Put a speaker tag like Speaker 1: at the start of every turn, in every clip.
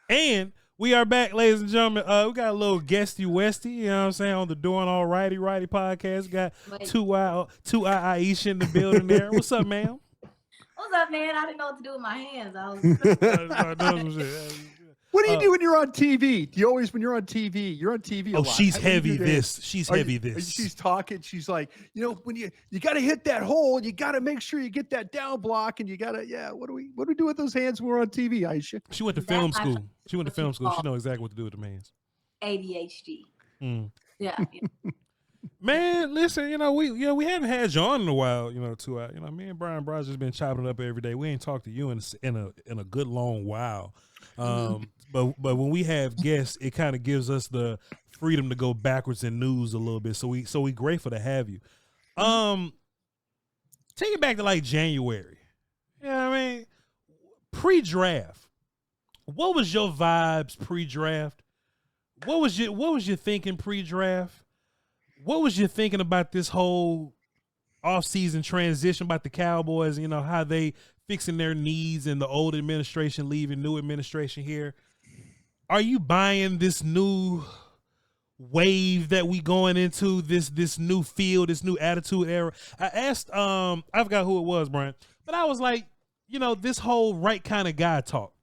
Speaker 1: And we are back, ladies and gentlemen. We got a little guesty westy, you know what I'm saying, on the Doing All Righty podcast. We got two iisha in the building there. What's up, ma'am?
Speaker 2: What's up, man? I didn't know what to do with my hands. I was
Speaker 3: What do you do when you're on TV? Do you always, when you're on TV, you're on TV a lot.
Speaker 1: She's heavy this. She's heavy this.
Speaker 3: She's talking. She's like, when you got to hit that hole, you got to make sure you get that down block, and you got to, what do we do with those hands when we're on TV, Aisha?
Speaker 1: She went to film school. She went to film school. She knows exactly what to do with the hands.
Speaker 2: ADHD. Yeah.
Speaker 1: Man, listen, we haven't had you on in a while, too. Me and Bryan Broaddus just been chopping it up every day. We ain't talked to you in a good long while. But when we have guests, it kind of gives us the freedom to go backwards in news a little bit. So we grateful to have you. Take it back to like January. You know what I mean? Pre-draft. What was your vibes pre-draft? What was your thinking pre-draft? What was you thinking about this whole off-season transition about the Cowboys, how they fixing their needs and the old administration leaving, new administration here? Are you buying this new wave that we going into, this new field, this new attitude era? I asked, I forgot who it was, Brian, but I was like, this whole right kind of guy talk.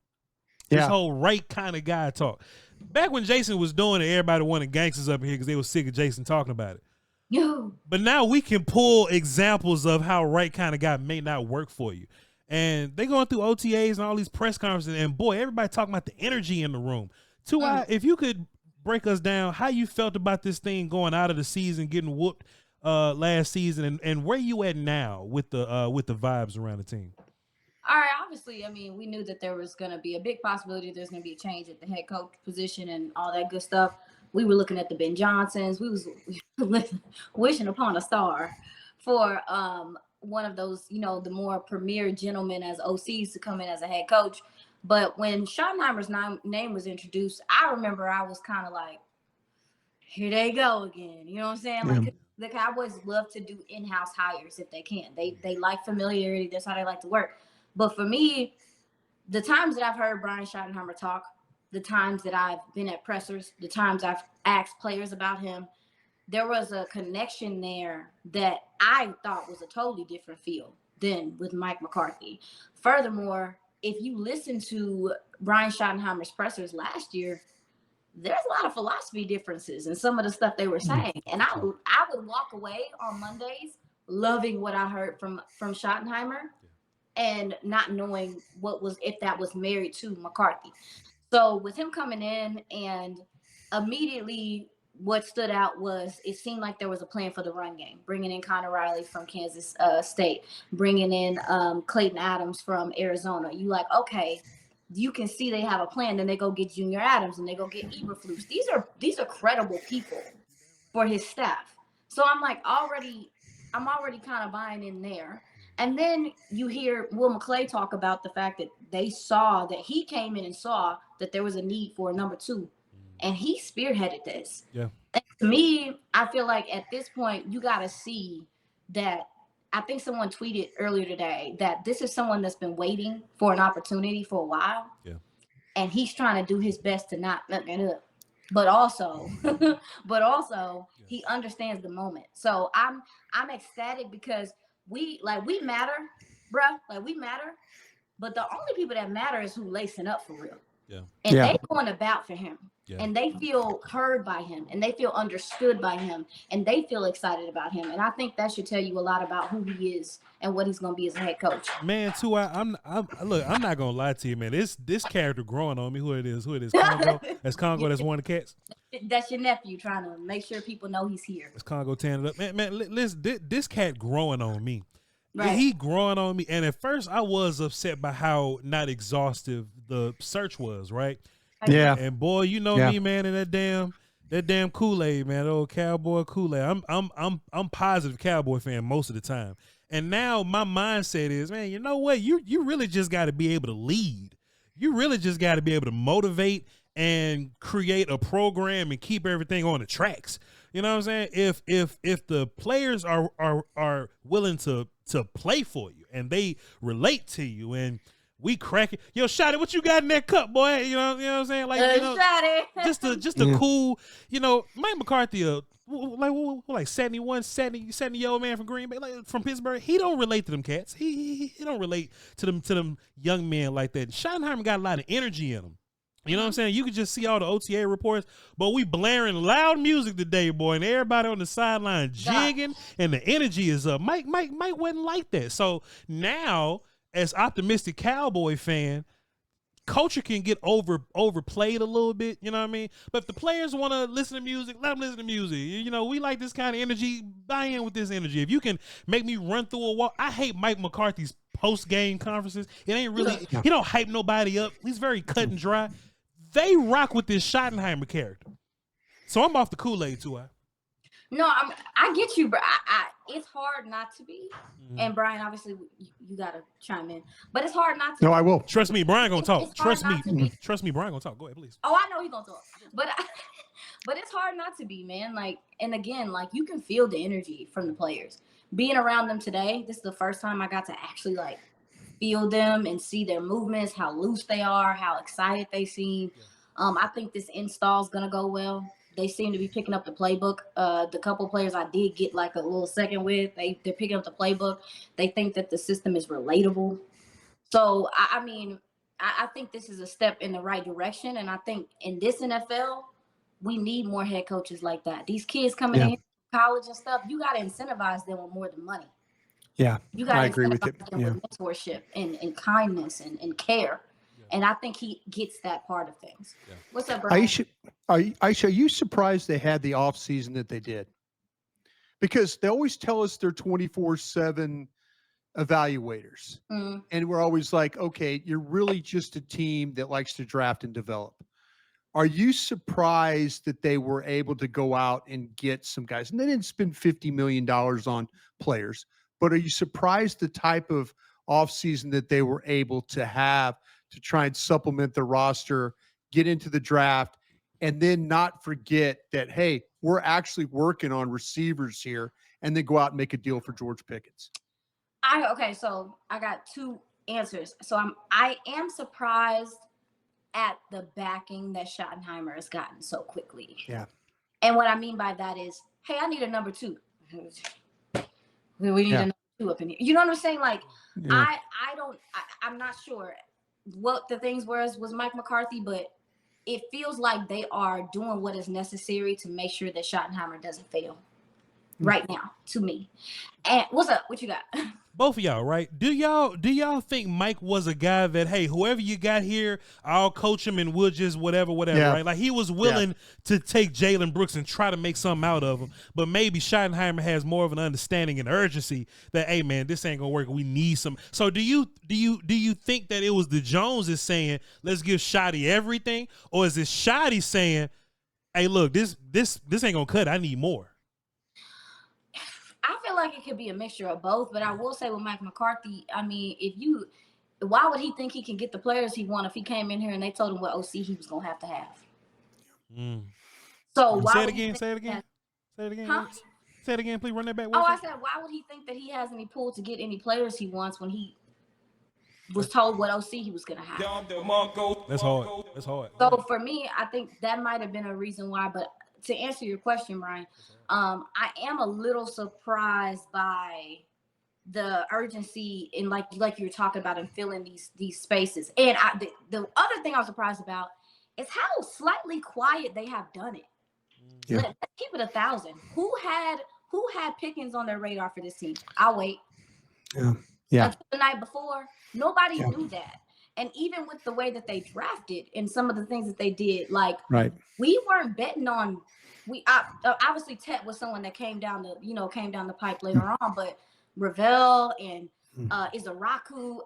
Speaker 1: This whole right kind of guy talk. Back when Jason was doing it, everybody wanted gangsters up here because they were sick of Jason talking about it.
Speaker 2: Yo.
Speaker 1: But now we can pull examples of how right kind of guy may not work for you. And they going through OTAs and all these press conferences, and boy, everybody talking about the energy in the room. If you could break us down how you felt about this thing going out of the season, getting whooped last season, and where you at now with the vibes around the team.
Speaker 2: All right, obviously, we knew that there was going to be a big possibility there's going to be a change at the head coach position and all that good stuff. We were looking at the Ben Johnsons. We was wishing upon a star for one of those, the more premier gentlemen as OCs to come in as a head coach. But when Schottenheimer's name was introduced, I remember I was kind of like, here they go again. You know what I'm saying? Like the Cowboys love to do in-house hires if they can. They like familiarity. That's how they like to work. But for me, the times that I've heard Brian Schottenheimer talk, the times that I've been at pressers, the times I've asked players about him, there was a connection there that I thought was a totally different feel than with Mike McCarthy. Furthermore, if you listen to Brian Schottenheimer's pressers last year, there's a lot of philosophy differences in some of the stuff they were saying. And I would walk away on Mondays loving what I heard from Schottenheimer and not knowing if that was married to McCarthy. So with him coming in, and immediately what stood out was it seemed like there was a plan for the run game, bringing in Connor Riley from Kansas State, bringing in Clayton Adams from Arizona. You like, okay, you can see they have a plan. Then they go get Junior Adams and they go get Eberflus. These are credible people for his staff. So I'm already kind of buying in there. And then you hear Will McClay talk about the fact that he came in and saw that there was a need for a number two, and he spearheaded this.
Speaker 1: Yeah.
Speaker 2: And to me, I feel like at this point, you got to see that. I think someone tweeted earlier today that this is someone that's been waiting for an opportunity for a while.
Speaker 1: Yeah. And
Speaker 2: he's trying to do his best to not fuck it up. But also, he understands the moment. So I'm ecstatic because we matter, bruh. Like, we matter. But the only people that matter is who lacing up for real.
Speaker 1: Yeah.
Speaker 2: And they going about for him.
Speaker 1: Yeah.
Speaker 2: And they feel heard by him, and they feel understood by him, and they feel excited about him. And I think that should tell you a lot about who he is and what he's going to be as a head coach.
Speaker 1: Man, too, I'm not gonna lie to you, man. This character growing on me. Who it is? Congo. That's Congo. That's one of the cats.
Speaker 2: That's your nephew trying to make sure people know he's here.
Speaker 1: That's Congo tanning up. Man, listen, this cat growing on me.
Speaker 2: Right.
Speaker 1: He growing on me. And at first I was upset by how not exhaustive the search was, right?
Speaker 3: Yeah.
Speaker 1: And boy, you know me, man, and that damn Kool-Aid, man, that old Cowboy Kool-Aid. I'm positive Cowboy fan most of the time. And now my mindset is, man, you know what? You really just got to be able to lead. You really just got to be able to motivate and create a program and keep everything on the tracks. You know what I'm saying? If the players are willing to play for you and they relate to you and we crack it. Yo, Shotty, what you got in that cup, boy? You know what I'm saying? Like, just a cool, Mike McCarthy, like 71, 70-year-old man from Green Bay, like from Pittsburgh. He don't relate to them cats. He don't relate to them young men like that. Schottenheimer got a lot of energy in him. You know what I'm saying? You could just see all the OTA reports, but we blaring loud music today, boy, and everybody on the sideline jigging, and the energy is up. Mike wasn't like that. So now, as optimistic Cowboy fan, culture can get overplayed a little bit, you know what I mean? But if the players want to listen to music, let them listen to music. We like this kind of energy. Buy in with this energy. If you can make me run through a wall, I hate Mike McCarthy's post-game conferences. It ain't really, he don't hype nobody up. He's very cut and dry. They rock with this Schottenheimer character. So I'm off the Kool-Aid too.
Speaker 2: No, I get you, but it's hard not to be. Mm-hmm. And Brian, obviously, you got to chime in. But it's hard not to.
Speaker 3: No, I will.
Speaker 1: Trust me, Brian gonna talk. Trust me, Brian gonna talk. Go ahead, please.
Speaker 2: Oh, I know he's gonna talk. But it's hard not to be, man. Like, and again, like you can feel the energy from the players. Being around them today, this is the first time I got to actually like feel them and see their movements, how loose they are, how excited they seem. I think this install is gonna go well. They seem to be picking up the playbook. The couple players I did get like a little second with, they're picking up the playbook. They think that the system is relatable. So, I mean, I think this is a step in the right direction. And I think in this NFL, we need more head coaches like that. These kids coming in college and stuff, you got to incentivize them with more than money.
Speaker 3: Yeah,
Speaker 2: you got to
Speaker 3: agree with you.
Speaker 2: With mentorship and kindness and care. And I think he gets that part of things. Yeah. What's up, Brian?
Speaker 3: Aisha, are you surprised they had the off season that they did? Because they always tell us they're 24/7 evaluators. Mm-hmm. And we're always like, okay, you're really just a team that likes to draft and develop. Are you surprised that they were able to go out and get some guys? And they didn't spend $50 million on players, but are you surprised the type of offseason that they were able to have to try and supplement the roster, get into the draft, and then not forget that, hey, we're actually working on receivers here, and then go out and make a deal for George Pickens?
Speaker 2: So I got two answers. So I am surprised at the backing that Schottenheimer has gotten so quickly.
Speaker 3: Yeah.
Speaker 2: And what I mean by that is, hey, I need a number 2. We need a number 2 up in here. You know what I'm saying? Like, I'm not sure what the things was Mike McCarthy, but it feels like they are doing what is necessary to make sure that Schottenheimer doesn't fail right now, to me. And what's up? What you got?
Speaker 1: Both of y'all, right? Do y'all think Mike was a guy that, hey, whoever you got here, I'll coach him and we'll just whatever, right? Like he was willing to take Jalen Brooks and try to make something out of him, but maybe Schottenheimer has more of an understanding and urgency that, hey man, this ain't gonna work. We need some. So do you think that it was the Joneses saying, let's give Shotty everything, or is it Shotty saying, hey, look, this ain't gonna cut. I need more?
Speaker 2: I feel like it could be a mixture of both, but I will say with Mike McCarthy, I mean, why would he think he can get the players he want if he came in here and they told him what OC he was going to have? So why
Speaker 1: Say it again.
Speaker 2: Huh?
Speaker 1: Say it again, please run that back.
Speaker 2: I said, why would he think that he has any pull to get any players he wants when he was told what OC he was going to have?
Speaker 1: That's hard.
Speaker 2: So for me, I think that might have been a reason why, but to answer your question, Brian, I am a little surprised by the urgency and like you were talking about and filling these spaces. And the other thing I was surprised about is how slightly quiet they have done it. Yeah. Let's keep it 1,000. Who had Pickens on their radar for this team? I'll wait.
Speaker 3: Yeah.
Speaker 2: Until the night before, nobody knew that. And even with the way that they drafted and some of the things that they did, like we weren't betting on. Obviously Tet was someone that came down the pipe later on, but Ravel and Izaraku.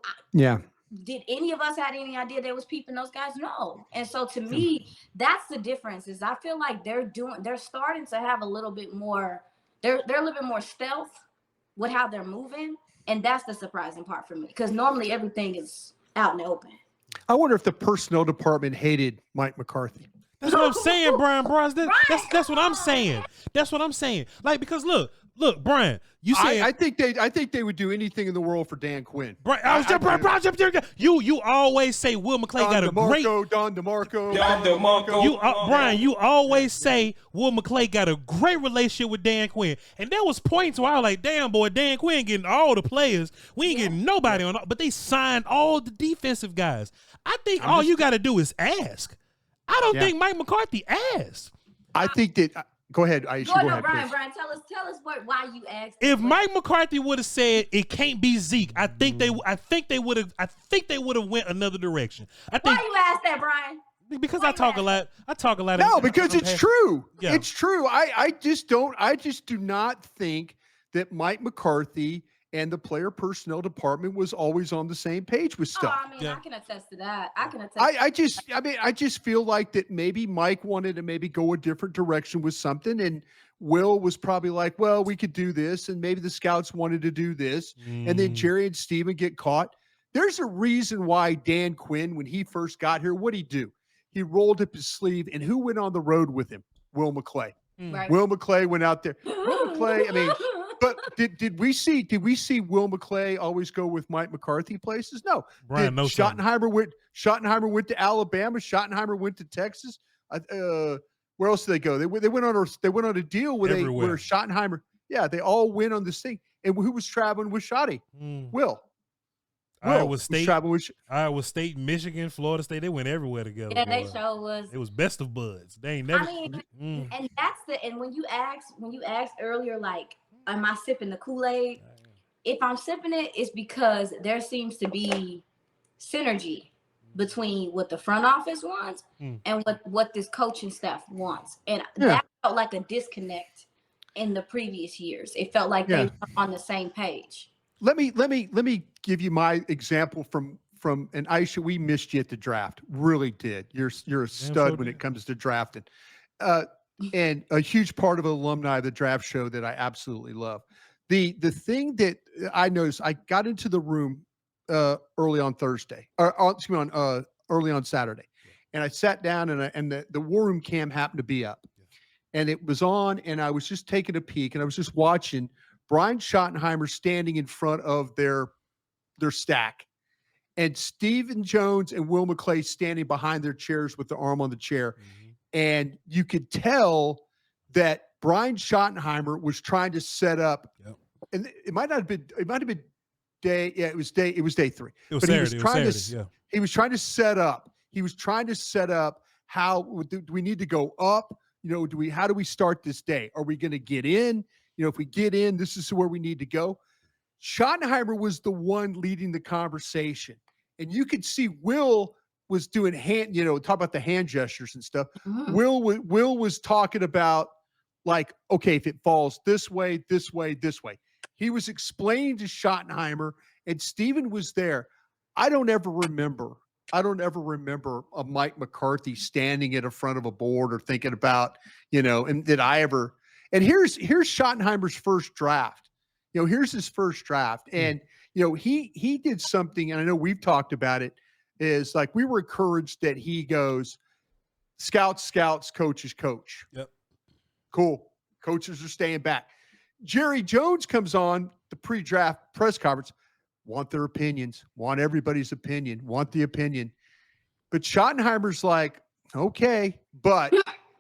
Speaker 2: Did any of us had any idea they was peeping those guys? No. And so to me, that's the difference. Is I feel like they're starting to have a little bit more. They're a little bit more stealth with how they're moving, and that's the surprising part for me because normally everything is out in the open.
Speaker 3: I wonder if the personnel department hated Mike McCarthy.
Speaker 1: That's what I'm saying, Bryan Broaddus. That's what I'm saying. That's what I'm saying. Like, because look, Look, Brian, you said
Speaker 3: I think they would do anything in the world for Dan Quinn.
Speaker 1: Brian, you always say Will McClay got a great
Speaker 3: Don DeMarco.
Speaker 1: Brian, you always say Will McClay got a great relationship with Dan Quinn, and there was points where I was like, damn boy, Dan Quinn getting all the players, we ain't getting nobody on, but they signed all the defensive guys. I think you got to do is ask. I don't think Mike McCarthy asked.
Speaker 3: I think that. Go ahead, Aisha. Go ahead,
Speaker 2: Brian. Tell us why you asked.
Speaker 1: If Mike McCarthy would have said it can't be Zeke, I think they would have went another direction.
Speaker 2: Why you asked that, Brian?
Speaker 1: Because I talk a lot.
Speaker 3: No, because it's true.
Speaker 1: Yeah.
Speaker 3: It's true. I just do not think that Mike McCarthy and the player personnel department was always on the same page with stuff.
Speaker 2: I can attest to that. I
Speaker 3: just feel like that maybe Mike wanted to maybe go a different direction with something, and Will was probably like, well, we could do this, and maybe the scouts wanted to do this, and then Jerry and Steven get caught. There's a reason why Dan Quinn, when he first got here, what'd he do? He rolled up his sleeve, and who went on the road with him? Will McClay.
Speaker 2: Right.
Speaker 3: Will McClay went out there. Will McClay, I mean, but did we see Will McClay always go with Mike McCarthy places? No.
Speaker 1: Brian, no.
Speaker 3: Schottenheimer went to Alabama. Schottenheimer went to Texas. Where else did they go? They went on a deal where Schottenheimer. Yeah, they all went on this thing. And who was traveling with Schotty? Will.
Speaker 1: Iowa State, Michigan, Florida State, they went everywhere together.
Speaker 2: Yeah, they sure was.
Speaker 1: It was best of buds. They ain't never.
Speaker 2: And that's and when you asked earlier, like, am I sipping the Kool-Aid? If I'm sipping it, it's because there seems to be synergy between what the front office wants and what this coaching staff wants. And that felt like a disconnect in the previous years. It felt like they were on the same page.
Speaker 3: Let me give you my example from and Aisha, we missed you at the draft. Really did. You're a stud when it comes to drafting. And a huge part of alumni of the draft show that I absolutely love. The thing that I noticed, I got into the room early on Thursday, early on Saturday, and I sat down and the war room cam happened to be up, and it was on, and I was just taking a peek, and I was just watching Brian Schottenheimer standing in front of their stack, and Stephen Jones and Will McClay standing behind their chairs with their arm on the chair. And you could tell that Brian Schottenheimer was trying to set up, and it might have been day. Yeah, it was day 3.
Speaker 1: It was Saturday.
Speaker 3: He was trying to set up. He was trying to set up how do we need to go up? How do we start this day? Are we going to get in? If we get in, this is where we need to go. Schottenheimer was the one leading the conversation, and you could see Will was doing talk about the hand gestures and stuff. Will was talking about, like, okay, if it falls this way, this way, this way. He was explaining to Schottenheimer, and Steven was there. I don't ever remember a Mike McCarthy standing in front of a board or thinking about, and did I ever. And here's Schottenheimer's first draft. Here's his first draft. And, he did something, and I know we've talked about it, is like we were encouraged that he goes, scouts, coaches, coach.
Speaker 1: Yep.
Speaker 3: Cool. Coaches are staying back. Jerry Jones comes on the pre-draft press conference, want their opinions, want everybody's opinion, want the opinion. But Schottenheimer's like, okay, but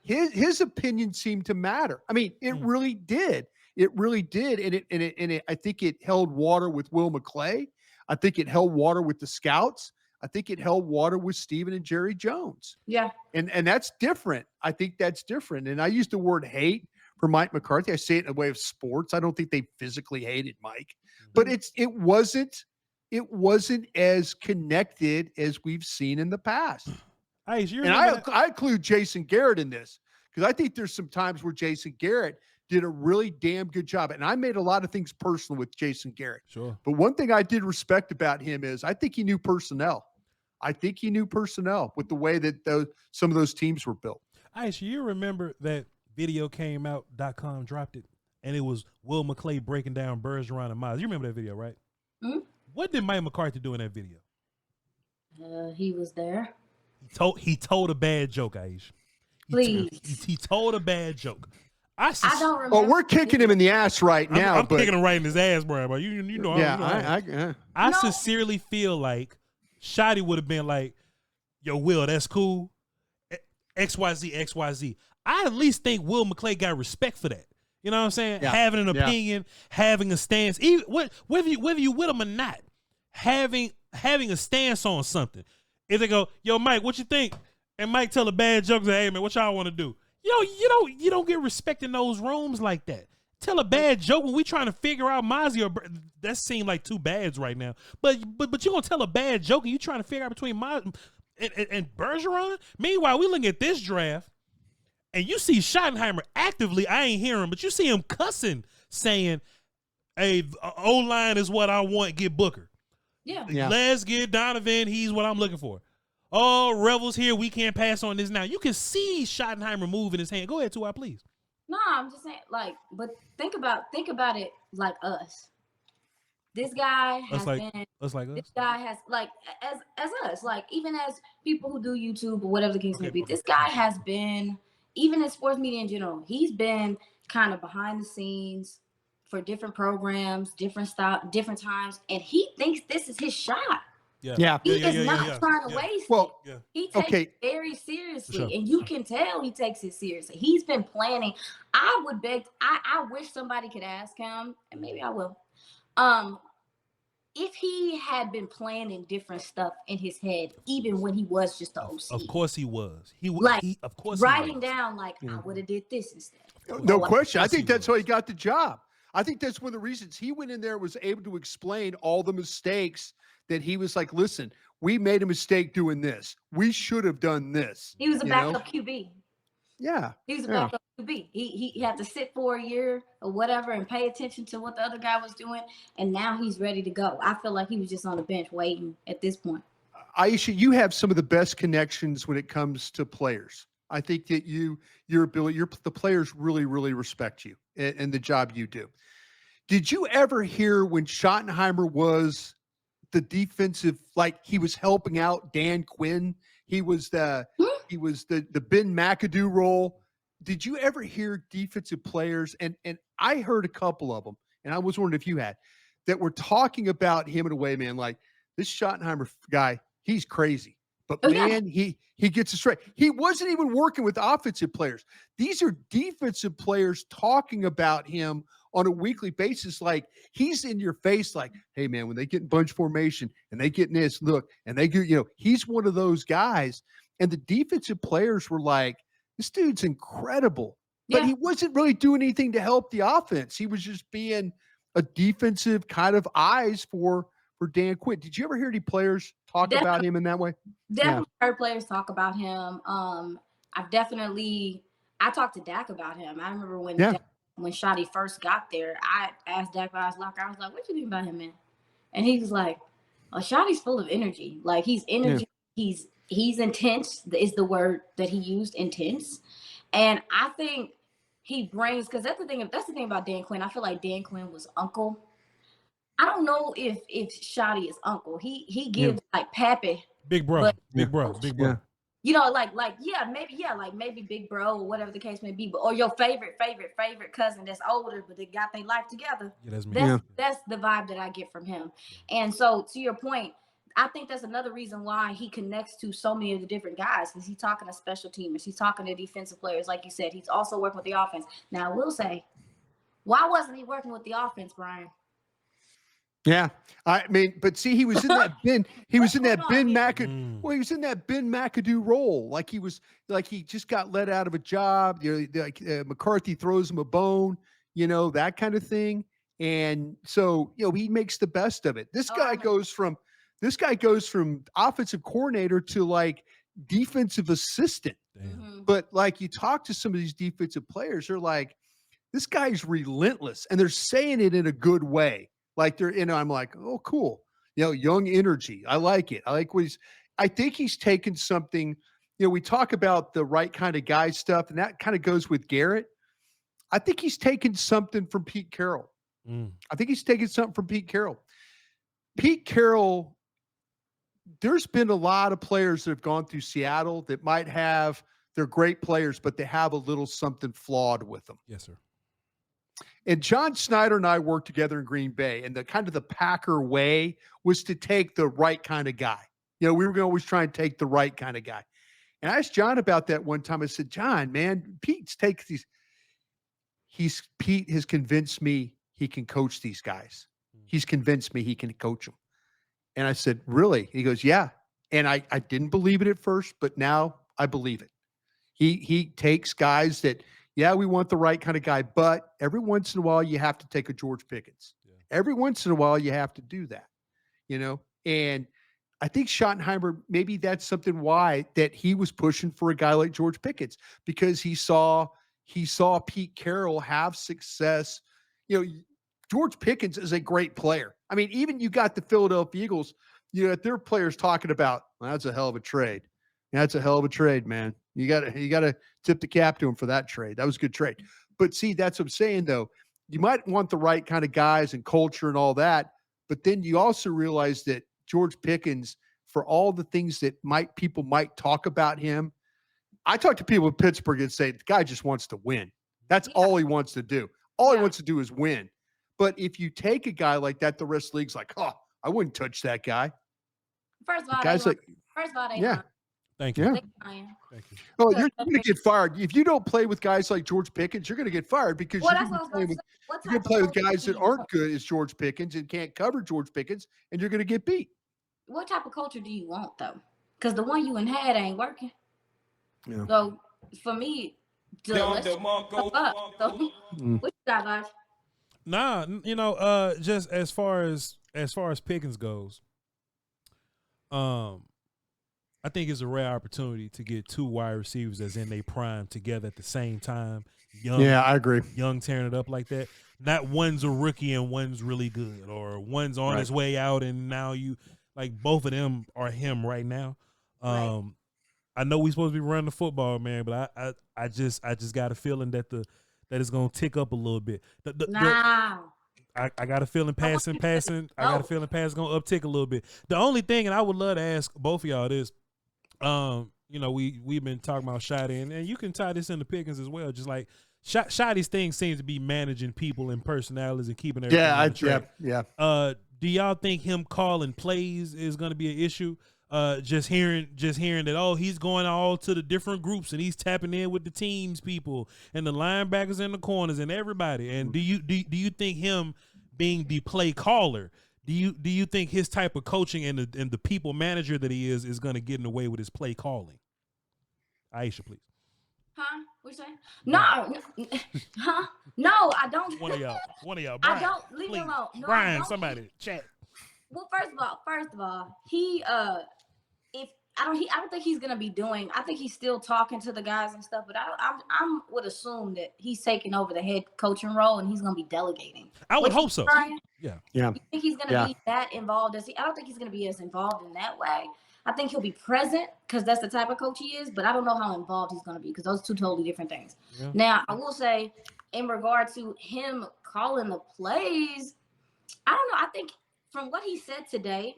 Speaker 3: his opinion seemed to matter. I mean, it really did. It really did. And I think it held water with Will McClay. I think it held water with the scouts. I think it held water with Steven and Jerry Jones.
Speaker 2: Yeah. And
Speaker 3: that's different. I think that's different. And I use the word hate for Mike McCarthy. I say it in a way of sports. I don't think they physically hated Mike, but it wasn't as connected as we've seen in the past.
Speaker 1: I
Speaker 3: include Jason Garrett in this because I think there's some times where Jason Garrett did a really damn good job. And I made a lot of things personal with Jason Garrett.
Speaker 1: Sure.
Speaker 3: But one thing I did respect about him is I think he knew personnel. I think he knew personnel with the way that some of those teams were built.
Speaker 1: Aisha, you remember that video came out, .com dropped it, and it was Will McClay breaking down Bergeron and Miles. You remember that video, right?
Speaker 2: Mm-hmm.
Speaker 1: What did Mike McCarthy do in that video?
Speaker 2: He was there.
Speaker 1: He told a bad joke, Aisha.
Speaker 2: Please.
Speaker 1: He told a bad joke.
Speaker 2: I don't remember.
Speaker 3: Well, we're kicking him in the ass right now.
Speaker 1: I'm kicking him right in his ass, bro. But you know, I sincerely feel like Shotty would have been like, "Yo, Will, that's cool. XYZ, XYZ." I at least think Will McClay got respect for that. You know what I'm saying?
Speaker 3: Yeah.
Speaker 1: Having an opinion, having a stance, even whether you with him or not, having a stance on something. If they go, "Yo, Mike, what you think?" and Mike tell a bad joke, say, "Hey man, what y'all want to do?" You don't get respect in those rooms like that. Tell a bad joke when we trying to figure out Mozzie or that seemed like two bads right now. But you gonna tell a bad joke and you trying to figure out between Mozzie and Bergeron? Meanwhile, we looking at this draft and you see Schottenheimer actively, I ain't hearing, but you see him cussing, saying, "Hey, O-line is what I want, get Booker.
Speaker 2: Yeah.
Speaker 1: Let's get Donovan, he's what I'm looking for. Oh, Rebels here, we can't pass on this now." You can see Schottenheimer moving his hand. Go ahead, Tuai, please.
Speaker 2: No, I'm just saying, like, but think about it like us. This guy has this guy has, like, as us, like, even as people who do YouTube or whatever the case may be, this guy has been, even in sports media in general, he's been kind of behind the scenes for different programs, different times, and he thinks this is his shot. He is not trying to waste it. He takes it very seriously, and you can tell he takes it seriously. He's been planning. I wish somebody could ask him, and maybe I will. If he had been planning different stuff in his head, even when he was just the OC.
Speaker 1: Of course he was. Of course
Speaker 2: writing down, like, I would have did this instead.
Speaker 3: No question. I think that's why he got the job. I think that's one of the reasons he went in there, was able to explain all the mistakes that he was like, "Listen, we made a mistake doing this. We should have done this."
Speaker 2: He was a backup QB.
Speaker 3: Yeah.
Speaker 2: He was a backup QB. He had to sit for a year or whatever and pay attention to what the other guy was doing, and now he's ready to go. I feel like he was just on the bench waiting at this point.
Speaker 3: Iisha, you have some of the best connections when it comes to players. I think that the players really, really respect you and the job you do. Did you ever hear when Schottenheimer was the defensive, like he was helping out Dan Quinn? He was the Ben McAdoo role. Did you ever hear defensive players? And I heard a couple of them, and I was wondering if you had, that were talking about him in a way, man, like, this Schottenheimer guy, he's crazy. But man, he gets it straight. He wasn't even working with offensive players. These are defensive players talking about him on a weekly basis. Like, he's in your face, like, "Hey man, when they get in bunch formation and they get in this look and they get, he's one of those guys." And the defensive players were like, "This dude's incredible." But he wasn't really doing anything to help the offense. He was just being a defensive kind of eyes for Dan Quinn. Did you ever hear any players talk about him in that way?
Speaker 2: Definitely heard players talk about him. I talked to Dak about him. I remember when Shotty first got there, I asked Dak about his locker. I was like, "What you think about him, man?" And he was like, "Oh, Shotty's full of energy. Like, he's energy. Yeah. He's intense," is the word that he used, intense. And I think he brings, because that's the thing about Dan Quinn. I feel like Dan Quinn was uncle. I don't know if Shotty is uncle. He gives like Pappy,
Speaker 1: big bro.
Speaker 2: Maybe big bro or whatever the case may be, or your favorite cousin that's older, but they got their life together. Yeah, that's me. That's the vibe that I get from him. And so, to your point, I think that's another reason why he connects to so many of the different guys, because he's talking to special teamers, he's talking to defensive players, like you said. He's also working with the offense. Now, I will say, why wasn't he working with the offense, Brian?
Speaker 3: Yeah, I mean, but see, he was in that Ben. He was in that Ben McAdoo. Well, he was in that Ben McAdoo role. Like, he just got let out of a job. Like McCarthy throws him a bone. That kind of thing. And so, he makes the best of it. This guy goes from offensive coordinator to like defensive assistant. Mm-hmm. But like, you talk to some of these defensive players, they're like, "This guy's relentless," and they're saying it in a good way. Like, I'm like, "Oh, cool. Young energy. I like it. I like I think he's taken something, we talk about the right kind of guy stuff, and that kind of goes with Garrett. I think he's taken something from Pete Carroll. Pete Carroll, there's been a lot of players that have gone through Seattle that might have They're great players, but they have a little something flawed with them.
Speaker 1: Yes, sir.
Speaker 3: And John Snyder and I worked together in Green Bay, and the kind of the Packer way was to take the right kind of guy. You know, we were going to always try and take the right kind of guy. And I asked John about that one time. I said, John, man, Pete has convinced me he can coach these guys. He's convinced me he can coach them. And I said, really? He goes, yeah. And I didn't believe it at first, but now I believe it. He takes guys that, yeah, we want the right kind of guy, but every once in a while you have to take a George Pickens. Yeah. Every once in a while you have to do that, you know? And I think Schottenheimer, maybe that's something why that he was pushing for a guy like George Pickens, because he saw Pete Carroll have success. You know, George Pickens is a great player. I mean, even you got the Philadelphia Eagles, you know, their players talking about, well, that's a hell of a trade. That's a hell of a trade, man. You got to tip the cap to him for that trade. That was a good trade. But see, that's what I'm saying, though. You might want the right kind of guys and culture and all that, but then you also realize that George Pickens, for all the things that people might talk about him, I talk to people in Pittsburgh and say the guy just wants to win. That's all he wants to do. All he wants to do is win. But if you take a guy like that, the rest of the league's like, oh, I wouldn't touch that guy.
Speaker 2: First of all,
Speaker 1: yeah. Thank you.
Speaker 3: Yeah.
Speaker 1: Thank you.
Speaker 3: Oh, you're going to get fired. If you don't play with guys like George Pickens, you're going to get fired because you're going to play with guys that aren't good as George Pickens and can't cover George Pickens, and you're going to get beat.
Speaker 2: What type of culture do you want, though? Because the one you had ain't working.
Speaker 3: Yeah.
Speaker 2: So, for me, what you got, guys?
Speaker 1: Nah, you know, just as far as Pickens goes, I think it's a rare opportunity to get two wide receivers that's in their prime together at the same time. Young,
Speaker 3: yeah, I agree.
Speaker 1: Young tearing it up like that. Not one's a rookie and one's really good, or one's on his way out and now both of them are him right now. I know we're supposed to be running the football, man, but I just got a feeling that it's gonna tick up a little bit. I got a feeling passing. I got a feeling passing gonna uptick a little bit. The only thing, and I would love to ask both of y'all this, you know, we've been talking about Shotty, and you can tie this into Pickens as well. Just like Shotty's thing seems to be managing people and personalities and keeping everything on track.
Speaker 3: Yeah.
Speaker 1: Do y'all think him calling plays is going to be an issue? Just hearing that, he's going all to the different groups and he's tapping in with the teams people and the linebackers and the corners and everybody. And do you think him being the play caller, do you think his type of coaching and the people manager that he is going to get in the way with his play calling? Iisha, please.
Speaker 2: Huh? What you saying? No. Huh? No, I don't.
Speaker 1: One of y'all. Brian,
Speaker 2: I don't. Leave me alone. No,
Speaker 1: Brian, somebody chat.
Speaker 2: Well, first of all, he I don't think he's gonna be doing. I think he's still talking to the guys and stuff, but I would assume that he's taking over the head coaching role and he's gonna be delegating.
Speaker 1: I would hope so.
Speaker 2: Brian?
Speaker 1: Yeah.
Speaker 2: You think he's gonna be that involved I don't think he's gonna be as involved in that way. I think he'll be present because that's the type of coach he is, but I don't know how involved he's gonna be because those are two totally different things. Yeah. Now, I will say, in regard to him calling the plays, I don't know. I think from what he said today,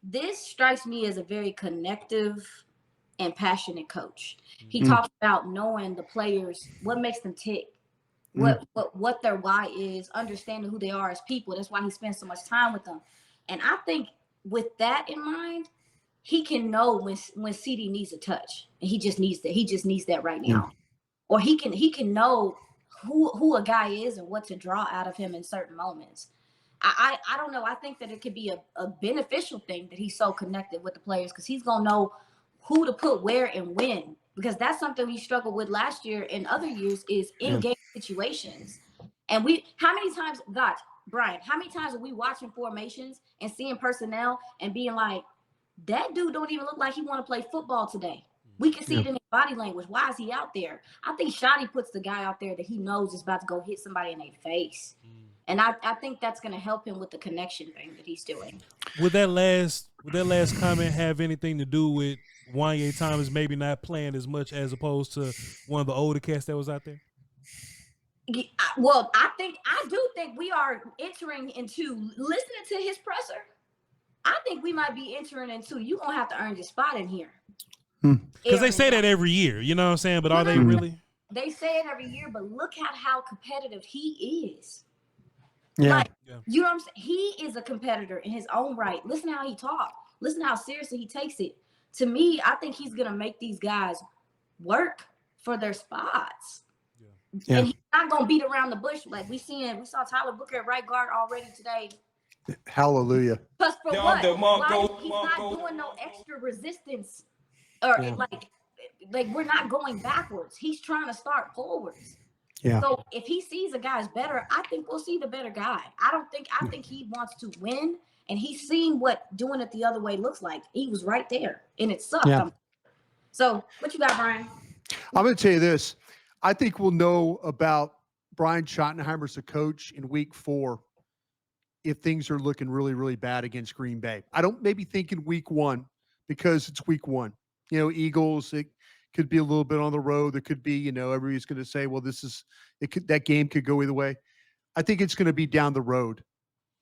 Speaker 2: this strikes me as a very connective and passionate coach. He talks about knowing the players, what makes them tick, what their why is, understanding who they are as people. That's why he spends so much time with them. And I think with that in mind, he can know when CD needs a touch, and he just needs that right now. Or he can know who a guy is and what to draw out of him in certain moments. I don't know. I think that it could be a beneficial thing that he's so connected with the players because he's going to know who to put where and when, because that's something we struggled with last year and other years is in-game situations. And Brian, how many times are we watching formations and seeing personnel and being like, that dude don't even look like he want to play football today. We can see it in his body language. Why is he out there? I think Shotty puts the guy out there that he knows is about to go hit somebody in their face. And I think that's going to help him with the connection thing that he's doing.
Speaker 1: Would that last comment have anything to do with Wanye Thomas maybe not playing as much as opposed to one of the older cats that was out there?
Speaker 2: Well, I do think we are entering into listening to his presser. I think we might be entering into you're going to have to earn your spot in here.
Speaker 1: Because they say that every year, you know what I'm saying? But are they really?
Speaker 2: They say it every year, but look at how competitive he is.
Speaker 3: Yeah.
Speaker 2: You know what I'm saying? He is a competitor in his own right. Listen how he talks. Listen how seriously he takes it. To me, I think he's going to make these guys work for their spots. Yeah. And he's not going to beat around the bush. Like we saw Tyler Booker at right guard already today.
Speaker 3: Hallelujah.
Speaker 2: Because for what? Why he's not doing no extra resistance. Or like we're not going backwards. He's trying to start forwards. Yeah. So if he sees a guy's better, I think we'll see the better guy. I think he wants to win, and he's seen what doing it the other way looks like. He was right there, and it sucked. Yeah. So what you got, Bryan?
Speaker 3: I'm going to tell you this. I think we'll know about Brian Schottenheimer as a coach in week 4 if things are looking really, really bad against Green Bay. I don't maybe think in week 1 because it's week 1. You know, Eagles, it could be a little bit on the road. There could be, you know, everybody's going to say, well, that game could go either way. I think it's going to be down the road.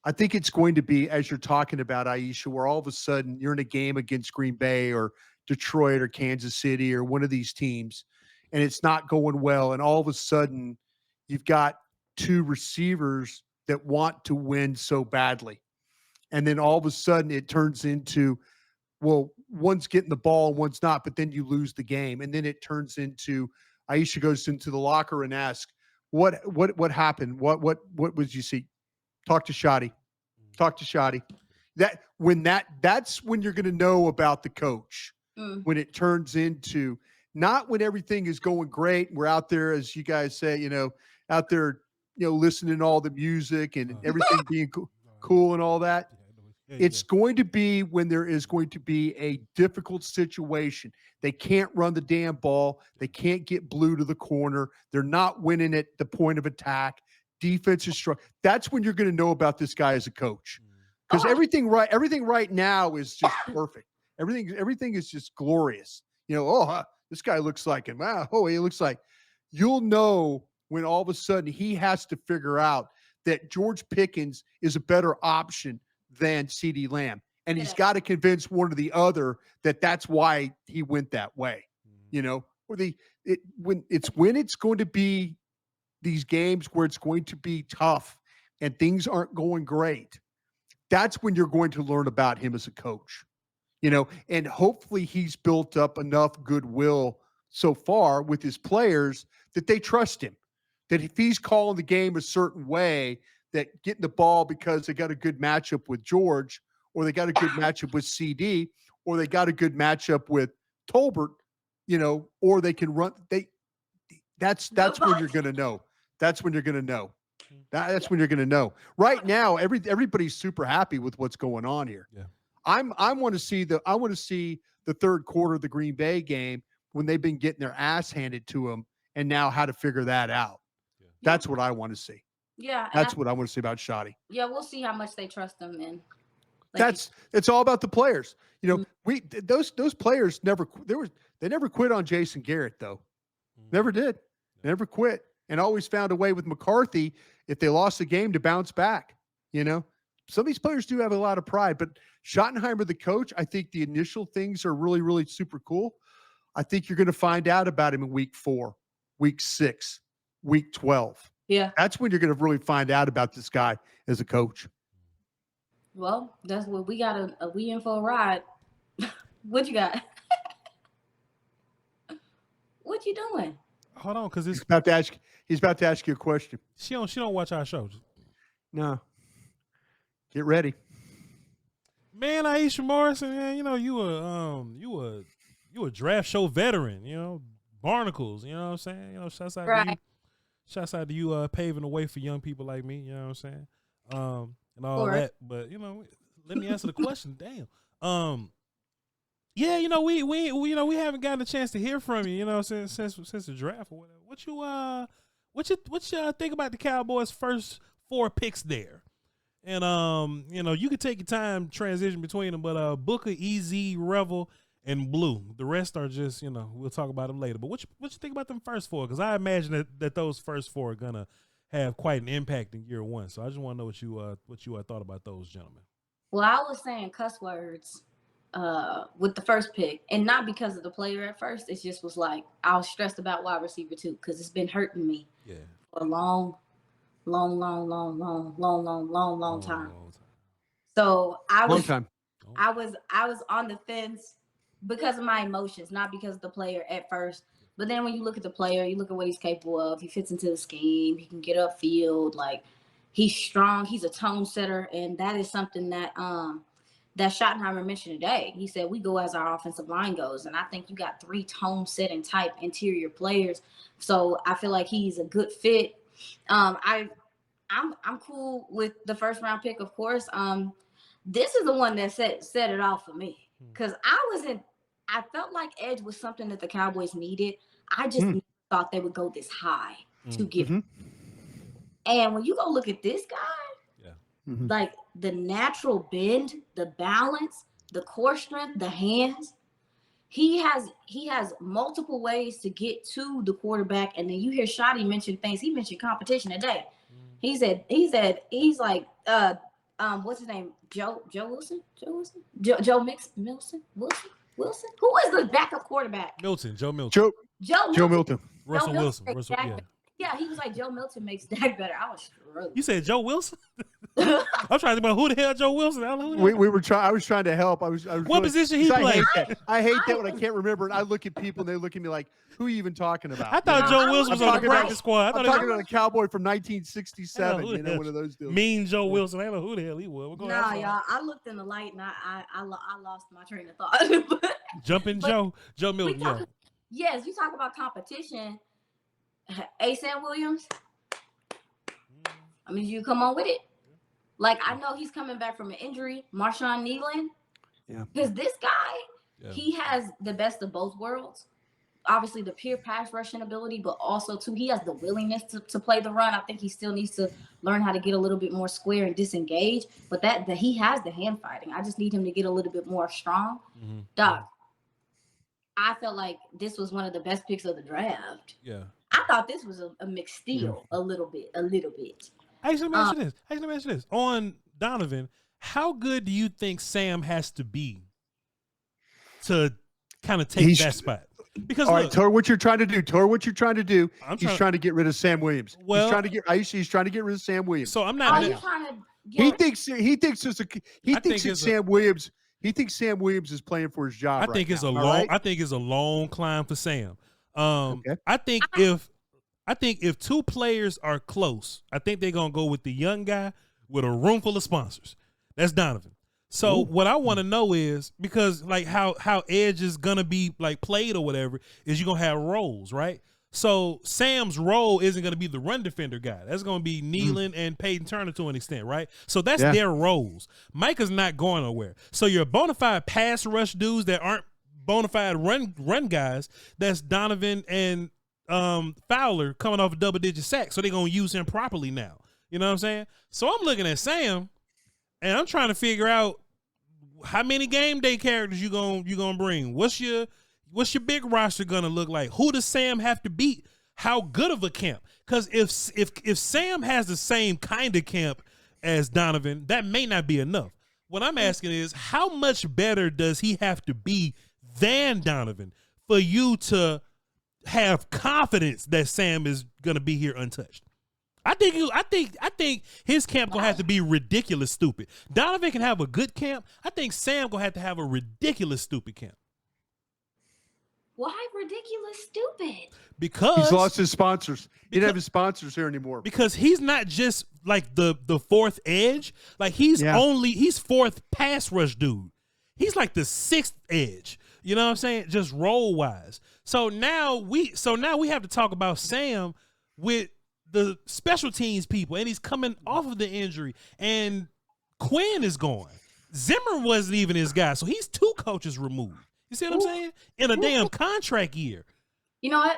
Speaker 3: I think it's going to be, as you're talking about, Aisha, where all of a sudden you're in a game against Green Bay or Detroit or Kansas City or one of these teams, and it's not going well. And all of a sudden you've got 2 receivers that want to win so badly. And then all of a sudden it turns into, well, one's getting the ball, one's not, but then you lose the game. And then it turns into, Aisha goes into the locker and asks, what happened? What was you see? Talk to Shotty. That's when you're going to know about the coach. When it turns into, not when everything is going great. We're out there, as you guys say, you know, out there, you know, listening to all the music and everything being cool and all that. It's going to be when there is going to be a difficult situation. They can't run the damn ball. They can't get blue to the corner. They're not winning at the point of attack. Defense is strong. That's when you're going to know about this guy as a coach. Because everything right now is just perfect. Everything is just glorious. You know, this guy looks like him. He looks like. You'll know when all of a sudden he has to figure out that George Pickens is a better option than CeeDee Lamb. And he's got to convince one or the other that that's why he went that way. You know, when it's going to be these games where it's going to be tough and things aren't going great, that's when you're going to learn about him as a coach. You know, and hopefully he's built up enough goodwill so far with his players that they trust him. That if he's calling the game a certain way, that getting the ball because they got a good matchup with George, or they got a good matchup with CD, or they got a good matchup with Tolbert, you know, or they can run. That's when you're going to know. That's when you're going to know. That's when you're going to know. Right now, everybody's super happy with what's going on here. Yeah. I want to see the third quarter of the Green Bay game when they've been getting their ass handed to them, and now how to figure that out. Yeah. That's what I want to see.
Speaker 2: Yeah,
Speaker 3: that's what I want to see about Shotty.
Speaker 2: Yeah, we'll see how much they trust them in.
Speaker 3: It's all about the players. You know, those players never quit on Jason Garrett though. Never did. Never quit, and always found a way with McCarthy if they lost the game to bounce back. You know, some of these players do have a lot of pride, but Schottenheimer, the coach, I think the initial things are really, really super cool. I think you're going to find out about him in week 4, week 6, week 12.
Speaker 2: Yeah.
Speaker 3: That's when you're going to really find out about this guy as a coach.
Speaker 2: Well, that's what we got a we in for a ride. What you got? What you doing?
Speaker 1: Hold on, because he's
Speaker 3: about to ask you a question.
Speaker 1: She don't watch our shows.
Speaker 3: No. Get ready.
Speaker 1: Man, Aisha Morrison, man, you know, you a draft show veteran, you know, barnacles, you know what I'm saying? You know, shouts out to you. Shouts out to you paving the way for young people like me, you know what I'm saying? And all that. But, you know, let me answer the question. Damn. Yeah, you know, we haven't gotten a chance to hear from you, you know, since the draft or whatever. What you think about the Cowboys' first 4 picks there? And you know, you can take your time transition between them, but Booker, EZ, Revel, and Blue. The rest are just, you know, we'll talk about them later. But what you think about them first 4? Because I imagine that those first 4 are gonna have quite an impact in year 1. So I just want to know what you thought about those gentlemen.
Speaker 2: Well, I was saying cuss words with the first pick, and not because of the player at first. It just was like I was stressed about wide receiver too because it's been hurting me for a long time. So I was on the fence because of my emotions, not because of the player at first. But then when you look at the player, you look at what he's capable of. He fits into the scheme. He can get upfield. Like, he's strong. He's a tone setter, and that is something that that Schottenheimer mentioned today. He said we go as our offensive line goes, and I think you got 3 tone setting type interior players. So I feel like he's a good fit. I'm cool with the first round pick, of course. This is the one that set it off for me because I felt like edge was something that the Cowboys needed. I just thought they would go this high to give him. And when you go look at this guy, like the natural bend, the balance, the core strength, the hands, he has multiple ways to get to the quarterback. And then you hear Shotty mention things. He mentioned competition today. He said he's like what's his name? Joe Wilson? Wilson? Who is the backup quarterback?
Speaker 1: Joe Milton.
Speaker 3: Joe Milton.
Speaker 1: Russell Wilson.
Speaker 2: Yeah, he was like, Joe Milton makes Dak better. I was struggling.
Speaker 1: You said Joe Wilson? I'm trying to think about who the hell Joe Wilson. I
Speaker 3: was trying to help. I was
Speaker 1: what position he played?
Speaker 3: I hate that when I can't remember it. I look at people and they look at me like, who are you even talking about?
Speaker 1: I thought Joe Wilson was on the practice squad.
Speaker 3: I'm talking about a Cowboy from 1967. You know, one of those deals.
Speaker 1: Mean Joe Wilson. I don't know who the hell he was.
Speaker 2: Nah, y'all. I looked in the light and I lost my train of thought.
Speaker 1: Jumping Joe Milton.
Speaker 2: Yes, you talk about competition. Sam Williams. I mean, you come on with it. Like, I know he's coming back from an injury. Marshawn Nealon. Yeah. Because this guy, he has the best of both worlds. Obviously, the pure pass rushing ability, but also, too, he has the willingness to play the run. I think he still needs to learn how to get a little bit more square and disengage. But that he has the hand fighting. I just need him to get a little bit more strong. Doc, I felt like this was one of the best picks of the draft.
Speaker 1: Yeah.
Speaker 2: I thought this was a mixed steal a little bit.
Speaker 1: Let me ask you this. On Donovan, how good do you think Sam has to be to kind of take that spot? Because
Speaker 3: all right, Tor, what you're trying to do. He's trying to get rid of Sam Williams.
Speaker 1: Well,
Speaker 3: he's trying to get rid of Sam Williams.
Speaker 1: So I'm not.
Speaker 3: He thinks Sam Williams. He thinks Sam Williams is playing for his job.
Speaker 1: I think it's a long climb for Sam. Okay. I think if 2 players are close, I think they're gonna go with the young guy with a room full of sponsors. That's Donovan. So what I want to know is, because like how edge is gonna be like played or whatever, is you're gonna have roles, right? So Sam's role isn't gonna be the run defender guy. That's gonna be Nealon and Peyton Turner to an extent, right? So that's their roles. Micah's not going nowhere. So your bona fide pass rush dudes that aren't bona fide run guys, that's Donovan and Fowler coming off a double-digit sack, so they're gonna use him properly now. You know what I'm saying? So I'm looking at Sam, and I'm trying to figure out how many game day characters you gonna bring. What's your big roster gonna look like? Who does Sam have to beat? How good of a camp? Because if Sam has the same kind of camp as Donovan, that may not be enough. What I'm asking is, how much better does he have to be than Donovan for you to have confidence that Sam is gonna be here untouched? I think his camp gonna have to be ridiculous stupid. Donovan can have a good camp. I think Sam gonna have a ridiculous stupid camp.
Speaker 2: Why ridiculous stupid?
Speaker 1: Because
Speaker 3: he's lost his sponsors. He doesn't have his sponsors here anymore.
Speaker 1: Because he's not just like the 4th edge. Like he's 4th pass rush dude. He's like the 6th edge. You know what I'm saying? Just role wise. So now we have to talk about Sam with the special teams people, and he's coming off of the injury, and Quinn is gone. Zimmer wasn't even his guy, so he's 2 coaches removed. You see what I'm saying? In a damn contract year.
Speaker 2: You know what?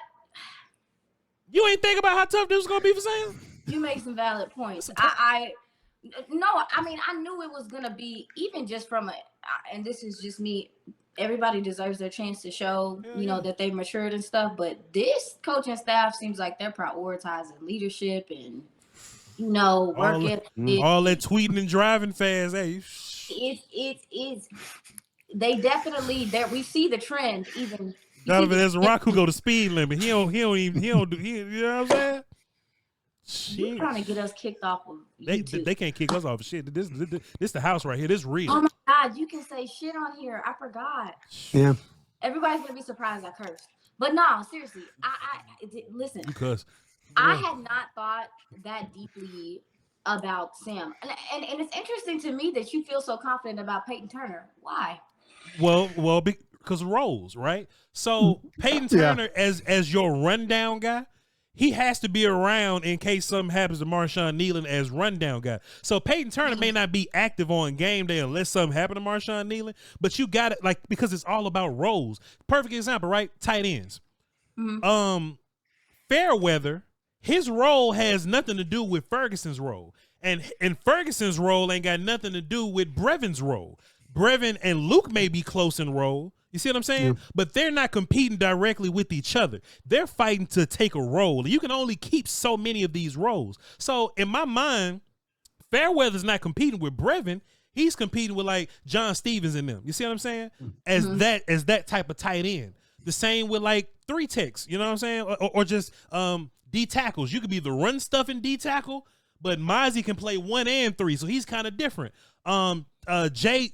Speaker 1: You ain't think about how tough this was gonna be for Sam?
Speaker 2: You make some valid points. I knew it was gonna be, even just from and this is just me. Everybody deserves their chance to show, that they've matured and stuff. But this coaching staff seems like they're prioritizing leadership and, work ethic.
Speaker 1: All that tweeting and driving fast. Hey,
Speaker 2: it's they definitely there. We see the trend. Even
Speaker 1: Donovan, there's a rock who go to speed limit. He don't do. You know what I'm saying?
Speaker 2: You're trying to get us kicked off of YouTube.
Speaker 1: They can't kick us off of shit. This the house right here. This real.
Speaker 2: Oh my God, you can say shit on here. I forgot.
Speaker 3: Yeah.
Speaker 2: Everybody's gonna be surprised I cursed. But no, seriously, I listen.
Speaker 1: Because
Speaker 2: I had not thought that deeply about Sam, and it's interesting to me that you feel so confident about Peyton Turner. Why?
Speaker 1: Well, because roles, right? So Peyton Turner as your rundown guy, he has to be around in case something happens to Marshawn Nealon as rundown guy. So Peyton Turner may not be active on game day unless something happened to Marshawn Nealon, but you got it because it's all about roles. Perfect example, right? Tight ends. Fairweather, his role has nothing to do with Ferguson's role. And Ferguson's role ain't got nothing to do with Brevin's role. Brevin and Luke may be close in role. You see what I'm saying? Yeah. But they're not competing directly with each other. They're fighting to take a role. You can only keep so many of these roles. So in my mind, Fairweather's not competing with Brevin. He's competing with like John Stevens and them. You see what I'm saying? As that type of tight end. The same with like 3 techs. You know what I'm saying? Or just D tackles. You could be the run stuff in D tackle, but Mozzie can play 1 and 3, so he's kind of different. Jay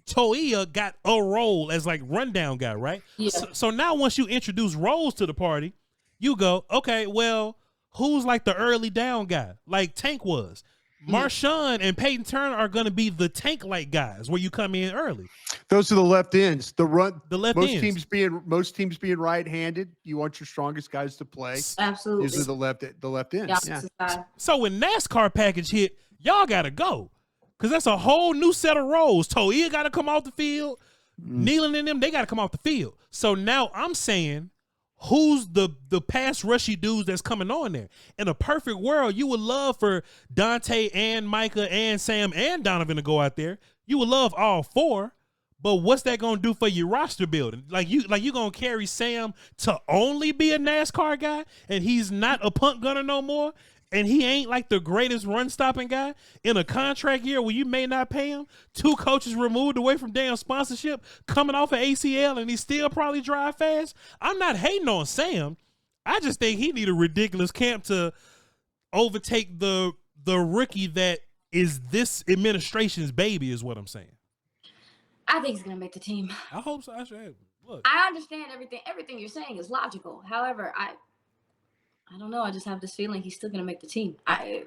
Speaker 1: Toia got a role as like rundown guy, right? Yeah. So now once you introduce roles to the party, you go, okay, well, who's like the early down guy, like Tank was? Marshawn and Peyton Turner are going to be the tank-like guys where you come in early.
Speaker 3: Those are the left ends. The left
Speaker 1: ends.
Speaker 3: Most teams being right-handed, you want your strongest guys to play.
Speaker 2: Absolutely.
Speaker 3: These are the left ends.
Speaker 2: Yeah.
Speaker 1: So when NASCAR package hit, y'all got to go. Because that's a whole new set of roles. Toia got to come off the field. Nealon and them, they got to come off the field. So now I'm saying, who's the pass rushy dudes that's coming on there? In a perfect world, you would love for Dante and Micah and Sam and Donovan to go out there. You would love all 4. But what's that going to do for your roster building? Like you going to carry Sam to only be a NASCAR guy and he's not a punt gunner no more? And he ain't like the greatest run-stopping guy in a contract year where you may not pay him. 2 coaches removed away from damn sponsorship, coming off of ACL, and he still probably drive fast. I'm not hating on Sam. I just think he need a ridiculous camp to overtake the rookie that is this administration's baby, is what I'm saying.
Speaker 2: I think he's going to make the team.
Speaker 1: I hope so. I should. Look.
Speaker 2: I understand everything. Everything you're saying is logical. However, I don't know. I just have this feeling he's still going to make the team. I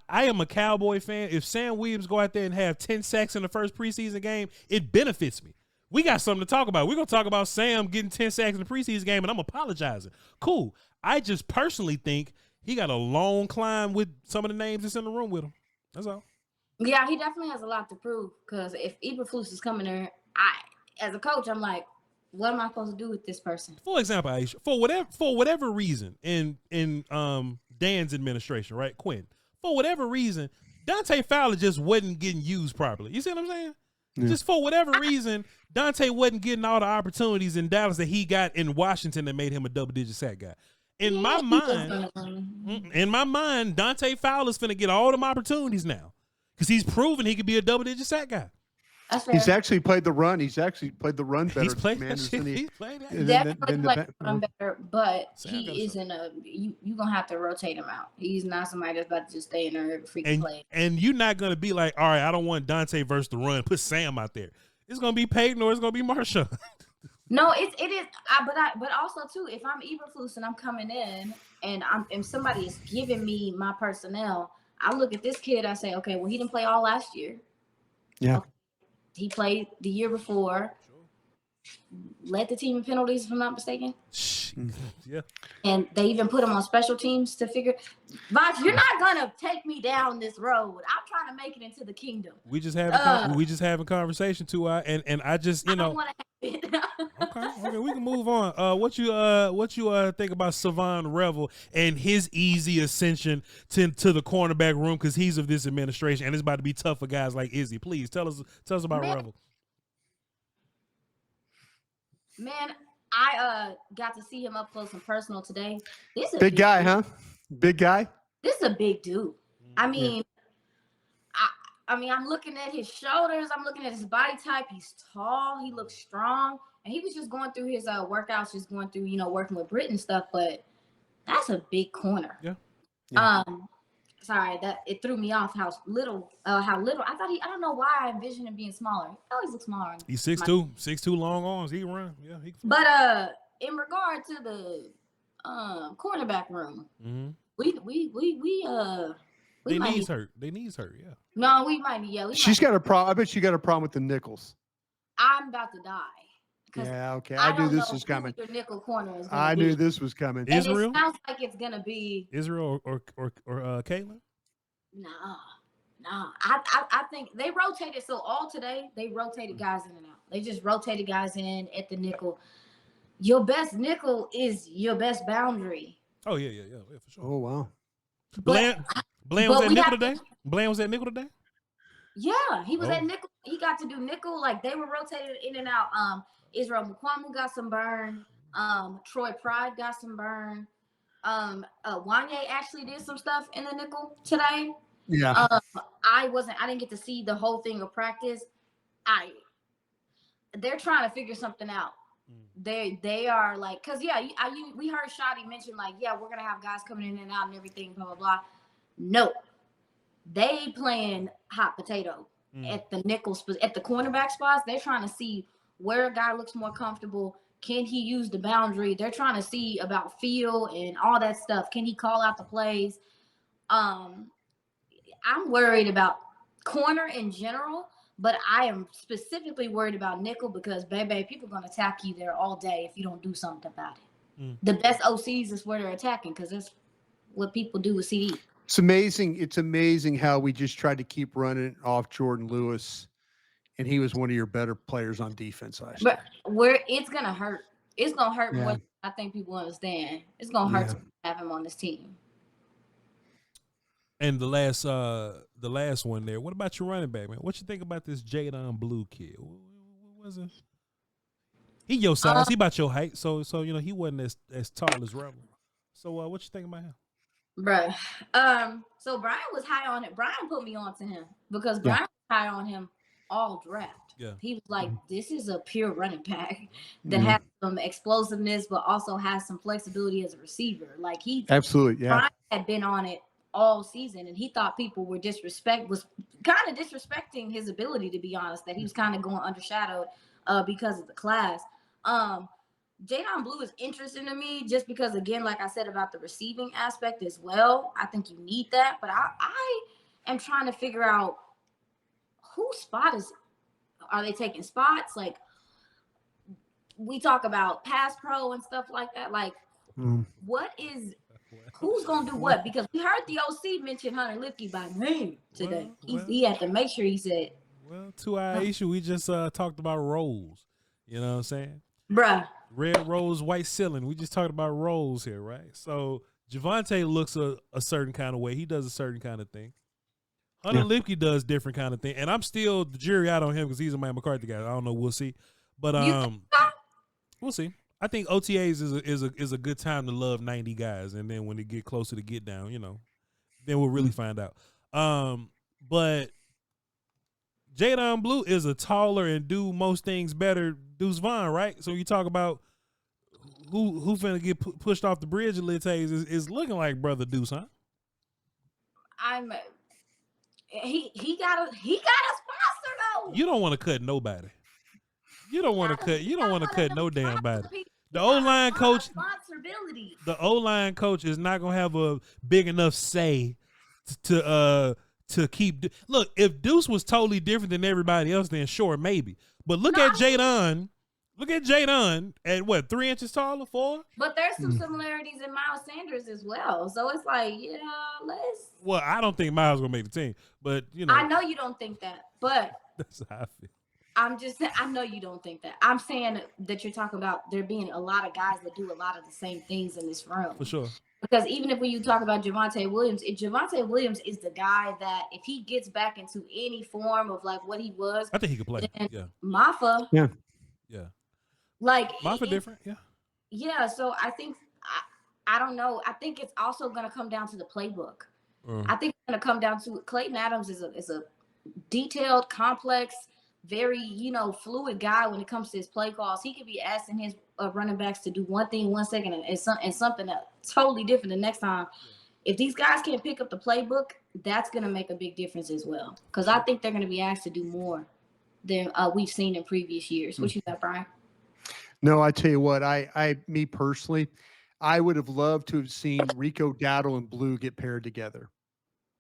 Speaker 1: am a Cowboy fan. If Sam Williams go out there and have 10 sacks in the first preseason game, it benefits me. We got something to talk about. We're going to talk about Sam getting 10 sacks in the preseason game, and I'm apologizing. Cool. I just personally think he got a long climb with some of the names that's in the room with him. That's all.
Speaker 2: Yeah, he definitely has a lot to prove because if Eberflus is coming there, as a coach, I'm like, what am I supposed to do with this person?
Speaker 1: For example, Aisha, for whatever reason in Dan's administration, right, Quinn, for whatever reason, Dante Fowler just wasn't getting used properly. You see what I'm saying? Yeah. Just for whatever reason, Dante wasn't getting all the opportunities in Dallas that he got in Washington that made him a double-digit sack guy. In my mind, Dante Fowler's finna get all them opportunities now because he's proven he could be a double-digit sack guy.
Speaker 3: He's actually played the run. He's actually played the run better.
Speaker 1: He's played that shit. He's played that.
Speaker 2: Definitely played the run better, but he isn't you're going to have to rotate him out. He's not somebody that's about to just stay in there every freaking play.
Speaker 1: And you're not going to be like, all right, I don't want Dante versus the run. Put Sam out there. It's going to be Peyton or it's going to be Marshawn.
Speaker 2: No, it is. But also, too, if I'm Eberflus and I'm coming in and somebody is giving me my personnel, I look at this kid, I say, okay, well, he didn't play all last year.
Speaker 3: Yeah.
Speaker 2: Okay. He played the year before. Led the team in penalties, if I'm not mistaken.
Speaker 1: Yeah.
Speaker 2: And they even put him on special teams to figure. Voch, you're not gonna take me down this road. I'm trying to make it into the kingdom.
Speaker 1: We just having conversation too, and I just I don't
Speaker 2: want to have it.
Speaker 1: okay, we can move on. What you think about Savon Revel and his easy ascension to the cornerback room because he's of this administration and it's about to be tough for guys like Izzy. Please tell us about Revel.
Speaker 2: Man, I got to see him up close and personal today. This is
Speaker 3: big guy, huh? Big guy.
Speaker 2: This is a big dude. I mean, I mean, I'm looking at his shoulders. I'm looking at his body type. He's tall. He looks strong. And he was just going through his workouts, just going through, working with Britt and stuff. But that's a big corner.
Speaker 1: Yeah.
Speaker 2: Sorry, that it threw me off how little. I thought I don't know why I envisioned him being smaller. He always looks smaller.
Speaker 1: He's 6'2", long arms. He can run. Yeah.
Speaker 2: But in regard to the cornerback room,
Speaker 1: They knees hurt. Yeah.
Speaker 2: No, we might be. Yeah,
Speaker 3: she's got a problem. I bet she got a problem with the nickels.
Speaker 2: I'm about to die.
Speaker 3: Yeah, okay. I knew this was coming.
Speaker 2: Your nickel corner is
Speaker 3: I knew this was coming.
Speaker 2: And Israel? It sounds like it's gonna be
Speaker 1: Israel or Caitlin.
Speaker 2: No. I think they rotated. So all today they rotated guys in and out. They just rotated guys in at the nickel. Your best nickel is your best boundary.
Speaker 1: Oh yeah, for sure.
Speaker 3: Oh wow.
Speaker 1: Bland was at nickel today. Bland was at nickel today.
Speaker 2: Yeah, he was at nickel. He got to do nickel. Like they were rotated in and out. Israel Mukwamu got some burn. Troy Pride got some burn. Wanye actually did some stuff in the nickel today.
Speaker 3: Yeah.
Speaker 2: I didn't get to see the whole thing of practice. They're trying to figure something out. They are like, cause we heard Shotty mention like, yeah, we're gonna have guys coming in and out and everything, blah blah blah. No, they playing hot potato at the nickel at the cornerback spots. They're trying to see where a guy looks more comfortable. Can he use the boundary? They're trying to see about feel and all that stuff. Can he call out the plays? I'm worried about corner in general, but I am specifically worried about nickel because, baby, people are going to attack you there all day if you don't do something about it. The best OCs is where they're attacking because that's what people do with CD.
Speaker 3: It's amazing. It's amazing how we just tried to keep running off Jordan Lewis. And he was one of your better players on defense last year.
Speaker 2: But where it's gonna hurt. It's gonna hurt more than I think people understand. It's gonna hurt to have him on this team.
Speaker 1: And the last one there. What about your running back, man? What you think about this Jadon Blue kid? What was it? He your size. He about your height. So he wasn't as tall as Rebel. So what you think about him?
Speaker 2: Bruh. So Brian was high on it. Brian put me on to him because Brian was high on him all draft.
Speaker 1: Yeah.
Speaker 2: He was like, this is a pure running back that has some explosiveness, but also has some flexibility as a receiver. Like
Speaker 3: absolutely, yeah.
Speaker 2: Brian had been on it all season, and he thought people was kind of disrespecting his ability, to be honest, that he was kind of going undershadowed because of the class. Jadon Blue is interesting to me just because, again, like I said about the receiving aspect as well. I think you need that, but I am trying to figure out whose spot are they taking spots? Like we talk about pass pro and stuff like that. Like who's going to do what? Because we heard the OC mention Hunter Lipke by name today. He had to make sure he said.
Speaker 1: Well, to iisha, we just talked about roles. You know what I'm saying?
Speaker 2: Bruh.
Speaker 1: Red rose, white ceiling. We just talked about roles here, right? So Javonte looks a certain kind of way. He does a certain kind of thing. Hunter Lipke does different kind of thing, and I'm still the jury out on him because he's a Mike McCarthy guy. I don't know. We'll see, but we'll see. I think OTAs is a good time to love 90 guys, and then when they get closer to get down, then we'll really find out. But Jadon Blue is a taller and do most things better Deuce Vaughn, right? So you talk about who finna get pushed off the bridge a little is looking like brother Deuce, huh?
Speaker 2: He got a sponsor though.
Speaker 1: You don't want to cut nobody. You don't want to cut no damn body. The O-line coach. The O-line coach is not gonna have a big enough say to keep. Look, if Deuce was totally different than everybody else, then sure, maybe. But look at Jadon. Look at Jadon at what, 3 inches taller, 4?
Speaker 2: But there's some similarities in Miles Sanders as well. So it's like, let's.
Speaker 1: Well, I don't think Miles gonna make the team, but
Speaker 2: I know you don't think that, but
Speaker 1: that's how I feel.
Speaker 2: I'm just saying, I know you don't think that. I'm saying that you're talking about there being a lot of guys that do a lot of the same things in this room.
Speaker 1: For sure.
Speaker 2: Because even when you talk about Javonte Williams, Javonte Williams is the guy that if he gets back into any form of like what he was,
Speaker 1: I think he could play. Yeah.
Speaker 2: Mafa.
Speaker 3: Yeah.
Speaker 1: Yeah.
Speaker 2: Like
Speaker 1: Mafa different. Yeah.
Speaker 2: Yeah. So I think I don't know. I think it's also going to come down to the playbook. I think it's going to come down to Clayton Adams is a detailed, complex, very, fluid guy when it comes to his play calls. He could be asking his running backs to do one thing 1 second and something totally different the next time. If these guys can't pick up the playbook, that's going to make a big difference as well. Because I think they're going to be asked to do more than we've seen in previous years. What you got, Bryan?
Speaker 3: No, I tell you what, me personally, I would have loved to have seen Rico Dowdle and Blue get paired together.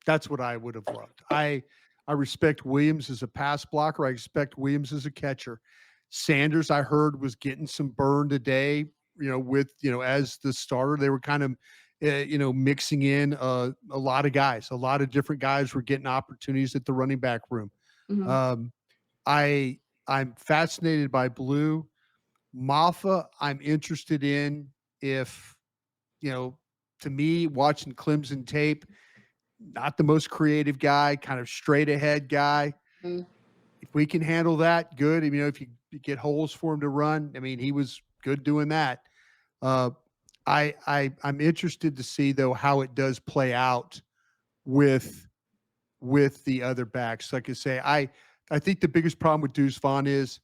Speaker 3: That's what I would have loved. I respect Williams as a pass blocker. I respect Williams as a catcher. Sanders, I heard, was getting some burn today, as the starter. They were kind of, mixing in a lot of guys. A lot of different guys were getting opportunities at the running back room.
Speaker 2: Mm-hmm.
Speaker 3: I'm fascinated by Blue. Maffa, I'm interested in if, to me, watching Clemson tape, not the most creative guy, kind of straight ahead guy.
Speaker 2: Mm-hmm.
Speaker 3: If we can handle that, good. If you get holes for him to run, he was good doing that. I'm interested to see though how it does play out with the other backs. Like I say, I think the biggest problem with Deuce Vaughn is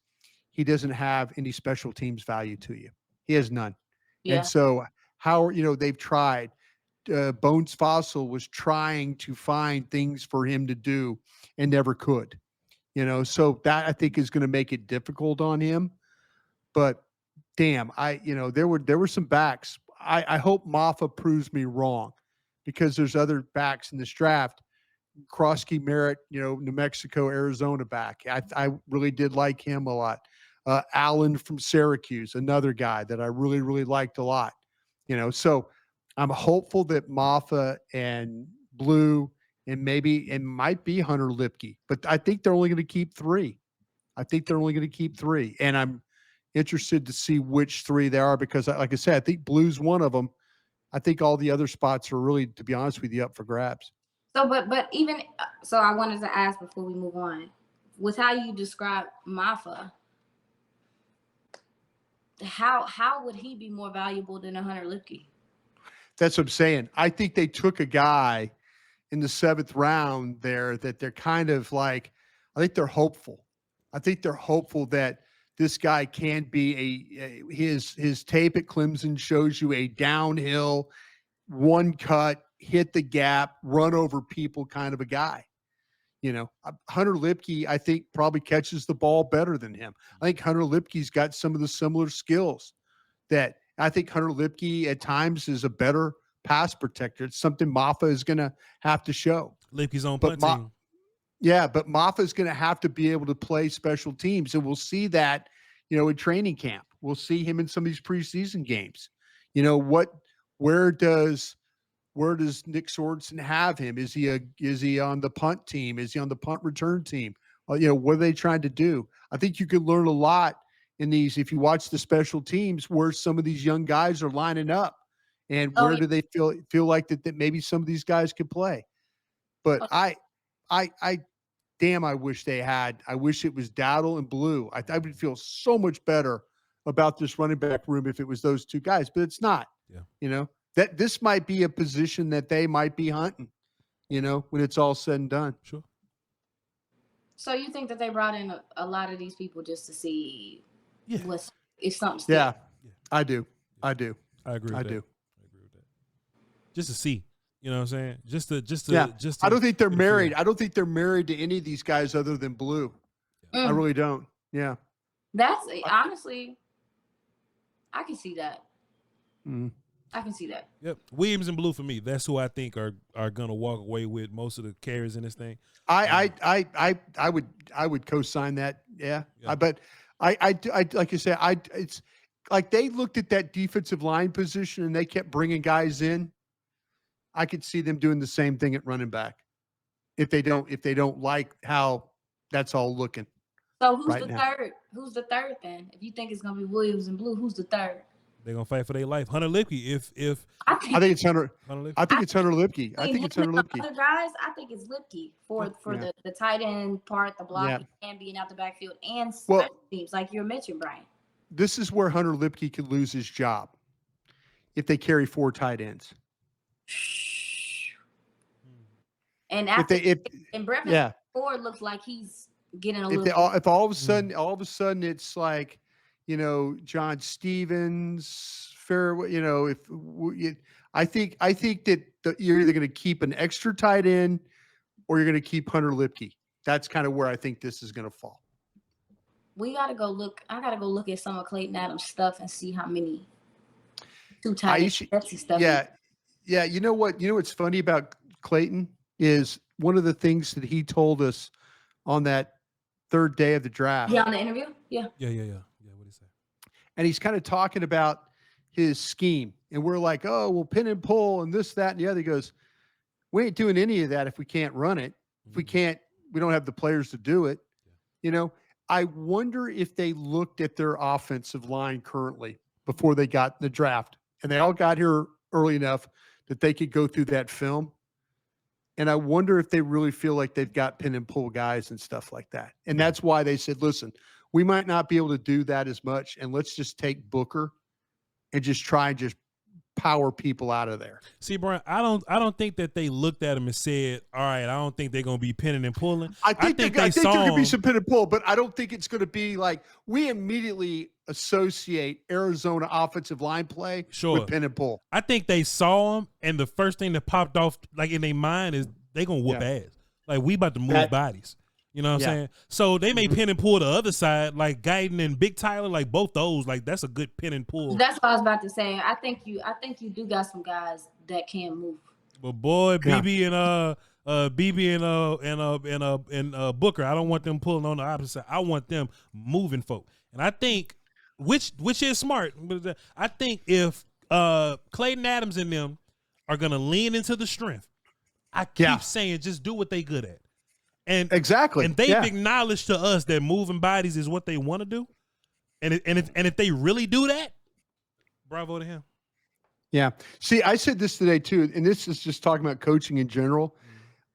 Speaker 3: he doesn't have any special teams value to you. He has none.
Speaker 2: Yeah.
Speaker 3: And so they've tried. Bones Fossil was trying to find things for him to do and never could. So that I think is going to make it difficult on him. But damn, there were some backs. I hope Maffa proves me wrong because there's other backs in this draft. Krosky Merritt, New Mexico, Arizona back. I really did like him a lot. Allen from Syracuse, another guy that I really, really liked a lot. So I'm hopeful that Maffa and Blue and might be Hunter Lipke, but I think they're only going to keep 3. And I'm interested to see which 3 they are because, like I said, I think Blue's one of them. I think all the other spots are really, to be honest with you, up for grabs.
Speaker 2: So, but even so, I wanted to ask before we move on, with how you describe Maffa, how would he be more valuable than a Hunter Lipke?
Speaker 3: That's what I'm saying. I think they took a guy in the 7th round there that they're kind of like, I think they're hopeful. That this guy can be his tape at Clemson shows you a downhill, one cut, hit the gap, run over people kind of a guy. Hunter Lipke, I think, probably catches the ball better than him. I think Hunter Lipke's got some of the similar skills that I think Hunter Lipke at times is a better pass protector. It's something Maffa is going to have to show.
Speaker 1: Lipke's on punt team.
Speaker 3: Yeah, but Maffa is going to have to be able to play special teams, and we'll see that, in training camp. We'll see him in some of these preseason games. Where does Nick Sorensen have him? Is he on the punt team? Is he on the punt return team? What are they trying to do? I think you could learn a lot in these if you watch the special teams where some of these young guys are lining up and where do they feel like that maybe some of these guys could play. But I wish it was Dowdle and Blue. I would feel so much better about this running back room if it was those 2 guys, but it's not.
Speaker 1: Yeah.
Speaker 3: That this might be a position that they might be hunting, when it's all said and done.
Speaker 1: Sure.
Speaker 2: So you think that they brought in a lot of these people just to see if something still?
Speaker 3: Yeah, I do.
Speaker 1: I agree with that. I agree with that. Just to see, you know what I'm saying? Just to
Speaker 3: I don't think they're married. I don't think they're married to any of these guys other than Blue. I really don't. Yeah.
Speaker 2: That's honestly, I can see that.
Speaker 3: Mm.
Speaker 2: I can see that.
Speaker 1: Yep. Williams and Blue for me. That's who I think are gonna walk away with most of the carries in this thing.
Speaker 3: I would co-sign that. Yeah. But I like you say, it's like they looked at that defensive line position and they kept bringing guys in. I could see them doing the same thing at running back if they don't like how that's all looking.
Speaker 2: So who's the third? Who's the third then? If you think it's gonna be Williams and Blue, who's the third?
Speaker 1: They're gonna fight for their life. Hunter Lipke. If
Speaker 3: I think it's Hunter. I think it's Hunter Lipke. I think it's Hunter Lipke.
Speaker 2: Other guys, I think it's Lipke for the tight end part, the blocking and being out the backfield and special teams, like you mentioned, Bryan.
Speaker 3: This is where Hunter Lipke could lose his job if they carry 4 tight ends.
Speaker 2: And after Brevin Ford looks like he's getting a
Speaker 3: if
Speaker 2: little.
Speaker 3: if all of a sudden it's like, you know, John Stevens, you know, I think that you're either going to keep an extra tight end or you're going to keep Hunter Lipke. That's kind of where I think this is going to fall.
Speaker 2: We got to go look. I got to go look at some of Clayton Adams' stuff and see how many two tight end stuff.
Speaker 3: Yeah. Yeah. You know what's funny about Clayton is one of the things that he told us on that third day of the draft.
Speaker 2: Yeah, on the interview. Yeah.
Speaker 1: Yeah. What did he say?
Speaker 3: And he's kind of talking about his scheme. And we're like, oh, well, pin and pull and this, that, and the other. He goes, we ain't doing any of that if we can't run it. If we don't have the players to do it. You know, I wonder if they looked at their offensive line currently before they got the draft. And they all got here early enough that they could go through that film. And I wonder if they really feel like they've got pin and pull guys and stuff like that. And that's why they said, listen, we might not be able to do that as much. And let's just take Booker and just try and just power people out of there.
Speaker 1: See, Brian, I don't think that they looked at him and said, all right, I don't think they're going to be pinning and pulling.
Speaker 3: I think there could be some pin and pull, but I don't think it's going to be like we immediately associate Arizona offensive line play with pin and pull.
Speaker 1: I think they saw him, and the first thing that popped off like in their mind is they going to whoop ass. Like, we about to move bodies. You know what I'm saying? So they may pin and pull the other side, like Guyton and Big Tyler, like both those, like that's a good pin and pull.
Speaker 2: That's what I was about to say. I think you do got some guys that can move.
Speaker 1: But boy, BB and Booker, I don't want them pulling on the opposite side. I want them moving folk. And I think which is smart. I think if Clayton Adams and them are gonna lean into the strength, I keep saying just do what they good at. And
Speaker 3: exactly,
Speaker 1: and they've acknowledged to us that moving bodies is what they want to do, and if they really do that, bravo to him.
Speaker 3: Yeah. See, I said this today too, and this is just talking about coaching in general.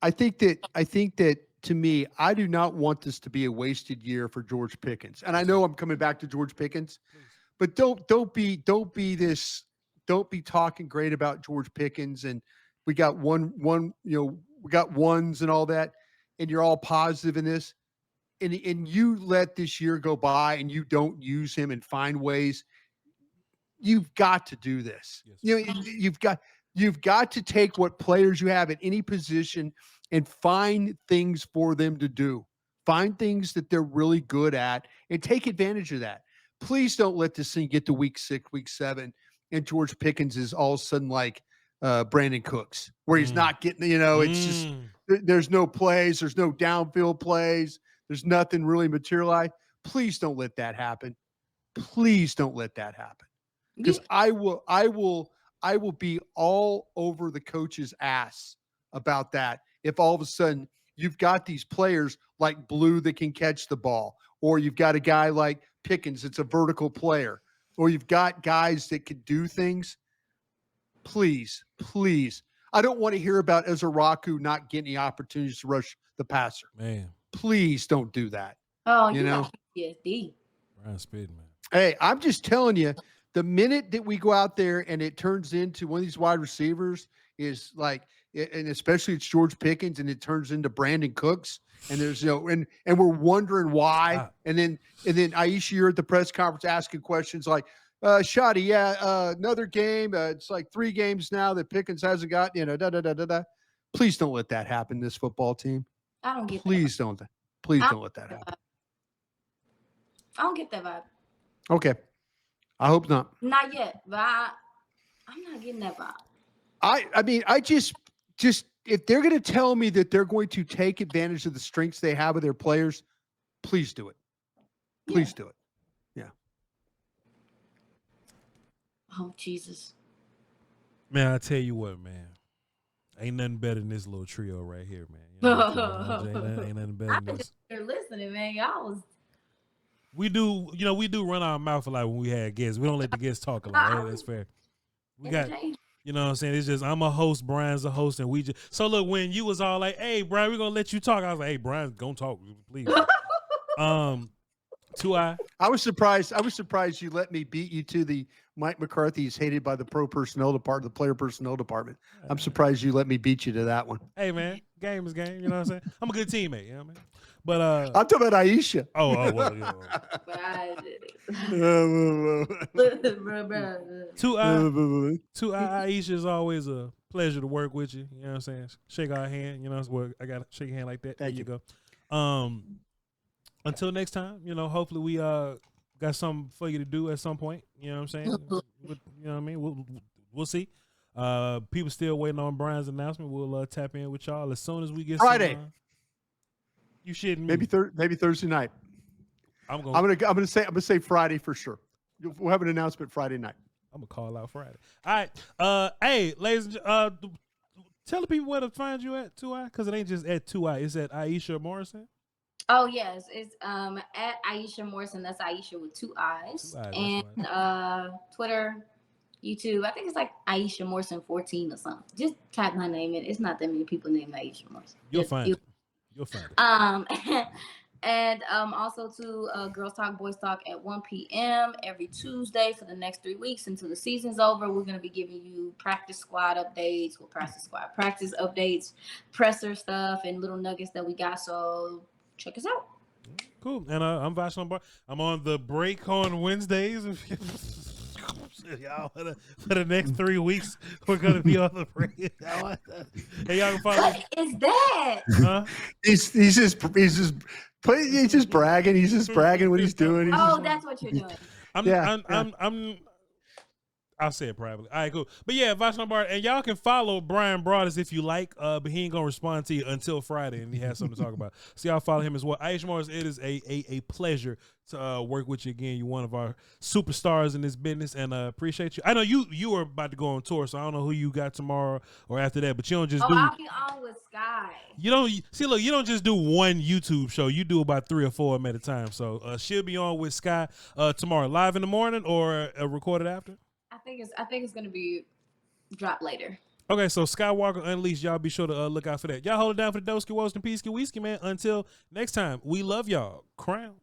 Speaker 3: I think that to me, I do not want this to be a wasted year for George Pickens. And I know I'm coming back to George Pickens, but don't be talking great about George Pickens and we got one, we got ones and all that. And you're all positive in this, and you let this year go by and you don't use him and find ways. You've got to do this. Yes. You've got to take what players you have at any position and find things for them to do. Find things that they're really good at and take advantage of that. Please don't let this thing get to week 6, week 7, and George Pickens is all of a sudden like Brandon Cooks, where he's not getting, it's just there's no plays, there's no downfield plays, there's nothing really materialized. Please don't let that happen. Please don't let that happen. Because I will be all over the coach's ass about that if all of a sudden you've got these players like Blue that can catch the ball, or you've got a guy like Pickens that's a vertical player, or you've got guys that can do things. Please. I don't want to hear about Ezraku not getting the opportunities to rush the passer.
Speaker 1: Man.
Speaker 3: Please don't do that.
Speaker 2: Oh, you know? PTSD.
Speaker 1: Brian Speed, man.
Speaker 3: Hey, I'm just telling you, the minute that we go out there and it turns into one of these wide receivers is like, and especially it's George Pickens and it turns into Brandon Cooks and there's and we're wondering why. And then iisha, you're at the press conference asking questions like, Shotty, another game. It's like 3 games now that Pickens hasn't got, Please don't let that happen, this football team.
Speaker 2: I don't get
Speaker 3: Please
Speaker 2: that.
Speaker 3: don't. Please don't let that happen.
Speaker 2: I don't get that vibe.
Speaker 3: Okay. I hope not.
Speaker 2: Not yet, but I'm not getting that vibe.
Speaker 3: I mean, I just if they're going to tell me that they're going to take advantage of the strengths they have with their players, please do it. Please do it. Yeah.
Speaker 2: Oh, Jesus.
Speaker 1: Man, I tell you what, man. Ain't nothing better than this little trio right here, man. Ain't nothing better than this.
Speaker 2: You're listening, man. Y'all was.
Speaker 1: We do run our mouth a lot when we had guests. We don't let the guests talk a lot. Hey, that's fair. We got, you know what I'm saying? It's just, I'm a host, Brian's a host, and we just, so look, when you was all like, hey, Brian, we're going to let you talk. I was like, hey, Brian's going to talk, please. 2I.
Speaker 3: I was surprised you let me beat you to the Mike McCarthy is hated by the pro personnel department, the player personnel department. I'm surprised you let me beat you to that one.
Speaker 1: Hey man, game is game. You know what I'm saying? I'm a good teammate. You know what I mean? But
Speaker 3: I'm talking about Aisha.
Speaker 1: well, yeah.
Speaker 2: But I
Speaker 1: Two Aisha is always a pleasure to work with you. You know what I'm saying? Shake our hand. You know, I got to shake your hand like that.
Speaker 3: Thank
Speaker 1: there
Speaker 3: you.
Speaker 1: Go. Until next time, you know, hopefully we got something for you to do at some point. You know what I'm saying? You know what I mean? We'll see. People still waiting on Brian's announcement. We'll tap in with y'all as soon as we get
Speaker 3: Friday.
Speaker 1: You shouldn't.
Speaker 3: Maybe Thursday night.
Speaker 1: I'm gonna
Speaker 3: say Friday for sure. We'll have an announcement Friday night.
Speaker 1: I'm gonna call out Friday. All right. Hey, ladies and tell the people where to find you at 2I, because it ain't just at 2I. It's at Iisha Morrison.
Speaker 2: Oh yes, it's at Iisha Morrison. That's Iisha with 2 I's. And Twitter, YouTube. I think it's like Iisha Morrison 14 or something. Just type my name in. It's not that many people named Iisha Morrison.
Speaker 1: You'll find it.
Speaker 2: And also to Girls Talk, Boys Talk at 1 p.m. every Tuesday for the next 3 weeks until the season's over. We're going to be giving you practice squad updates, practice updates, presser stuff, and little nuggets that we got. So check us out.
Speaker 1: Cool. And I'm Voch Lombardi. I'm on the break on Wednesdays. Y'all, for the next 3 weeks, we're going to be on the break. Hey, y'all can follow me.
Speaker 2: What is that?
Speaker 1: Huh?
Speaker 3: He's just bragging. He's just bragging what he's doing.
Speaker 2: That's what you're doing.
Speaker 1: I'll say it privately. All right, cool. But yeah, Voch Lombardi, and y'all can follow Bryan Broaddus if you like, but he ain't gonna respond to you until Friday, and he has something to talk about. So y'all follow him as well. Aisha Morris, it is a pleasure to work with you again. You're one of our superstars in this business, and appreciate you. I know you were about to go on tour, so I don't know who you got tomorrow or after that, but you don't just do.
Speaker 2: I'll be on with Sky.
Speaker 1: You don't just do one YouTube show. You do about 3 or 4 of them at a time. So she'll be on with Sky tomorrow, live in the morning or recorded after.
Speaker 2: I think it's gonna be dropped later.
Speaker 1: Okay, so Skywalker Unleashed, y'all be sure to look out for that. Y'all hold it down for the Doski Woski Peasky Whiskey, man. Until next time, we love y'all. Crown.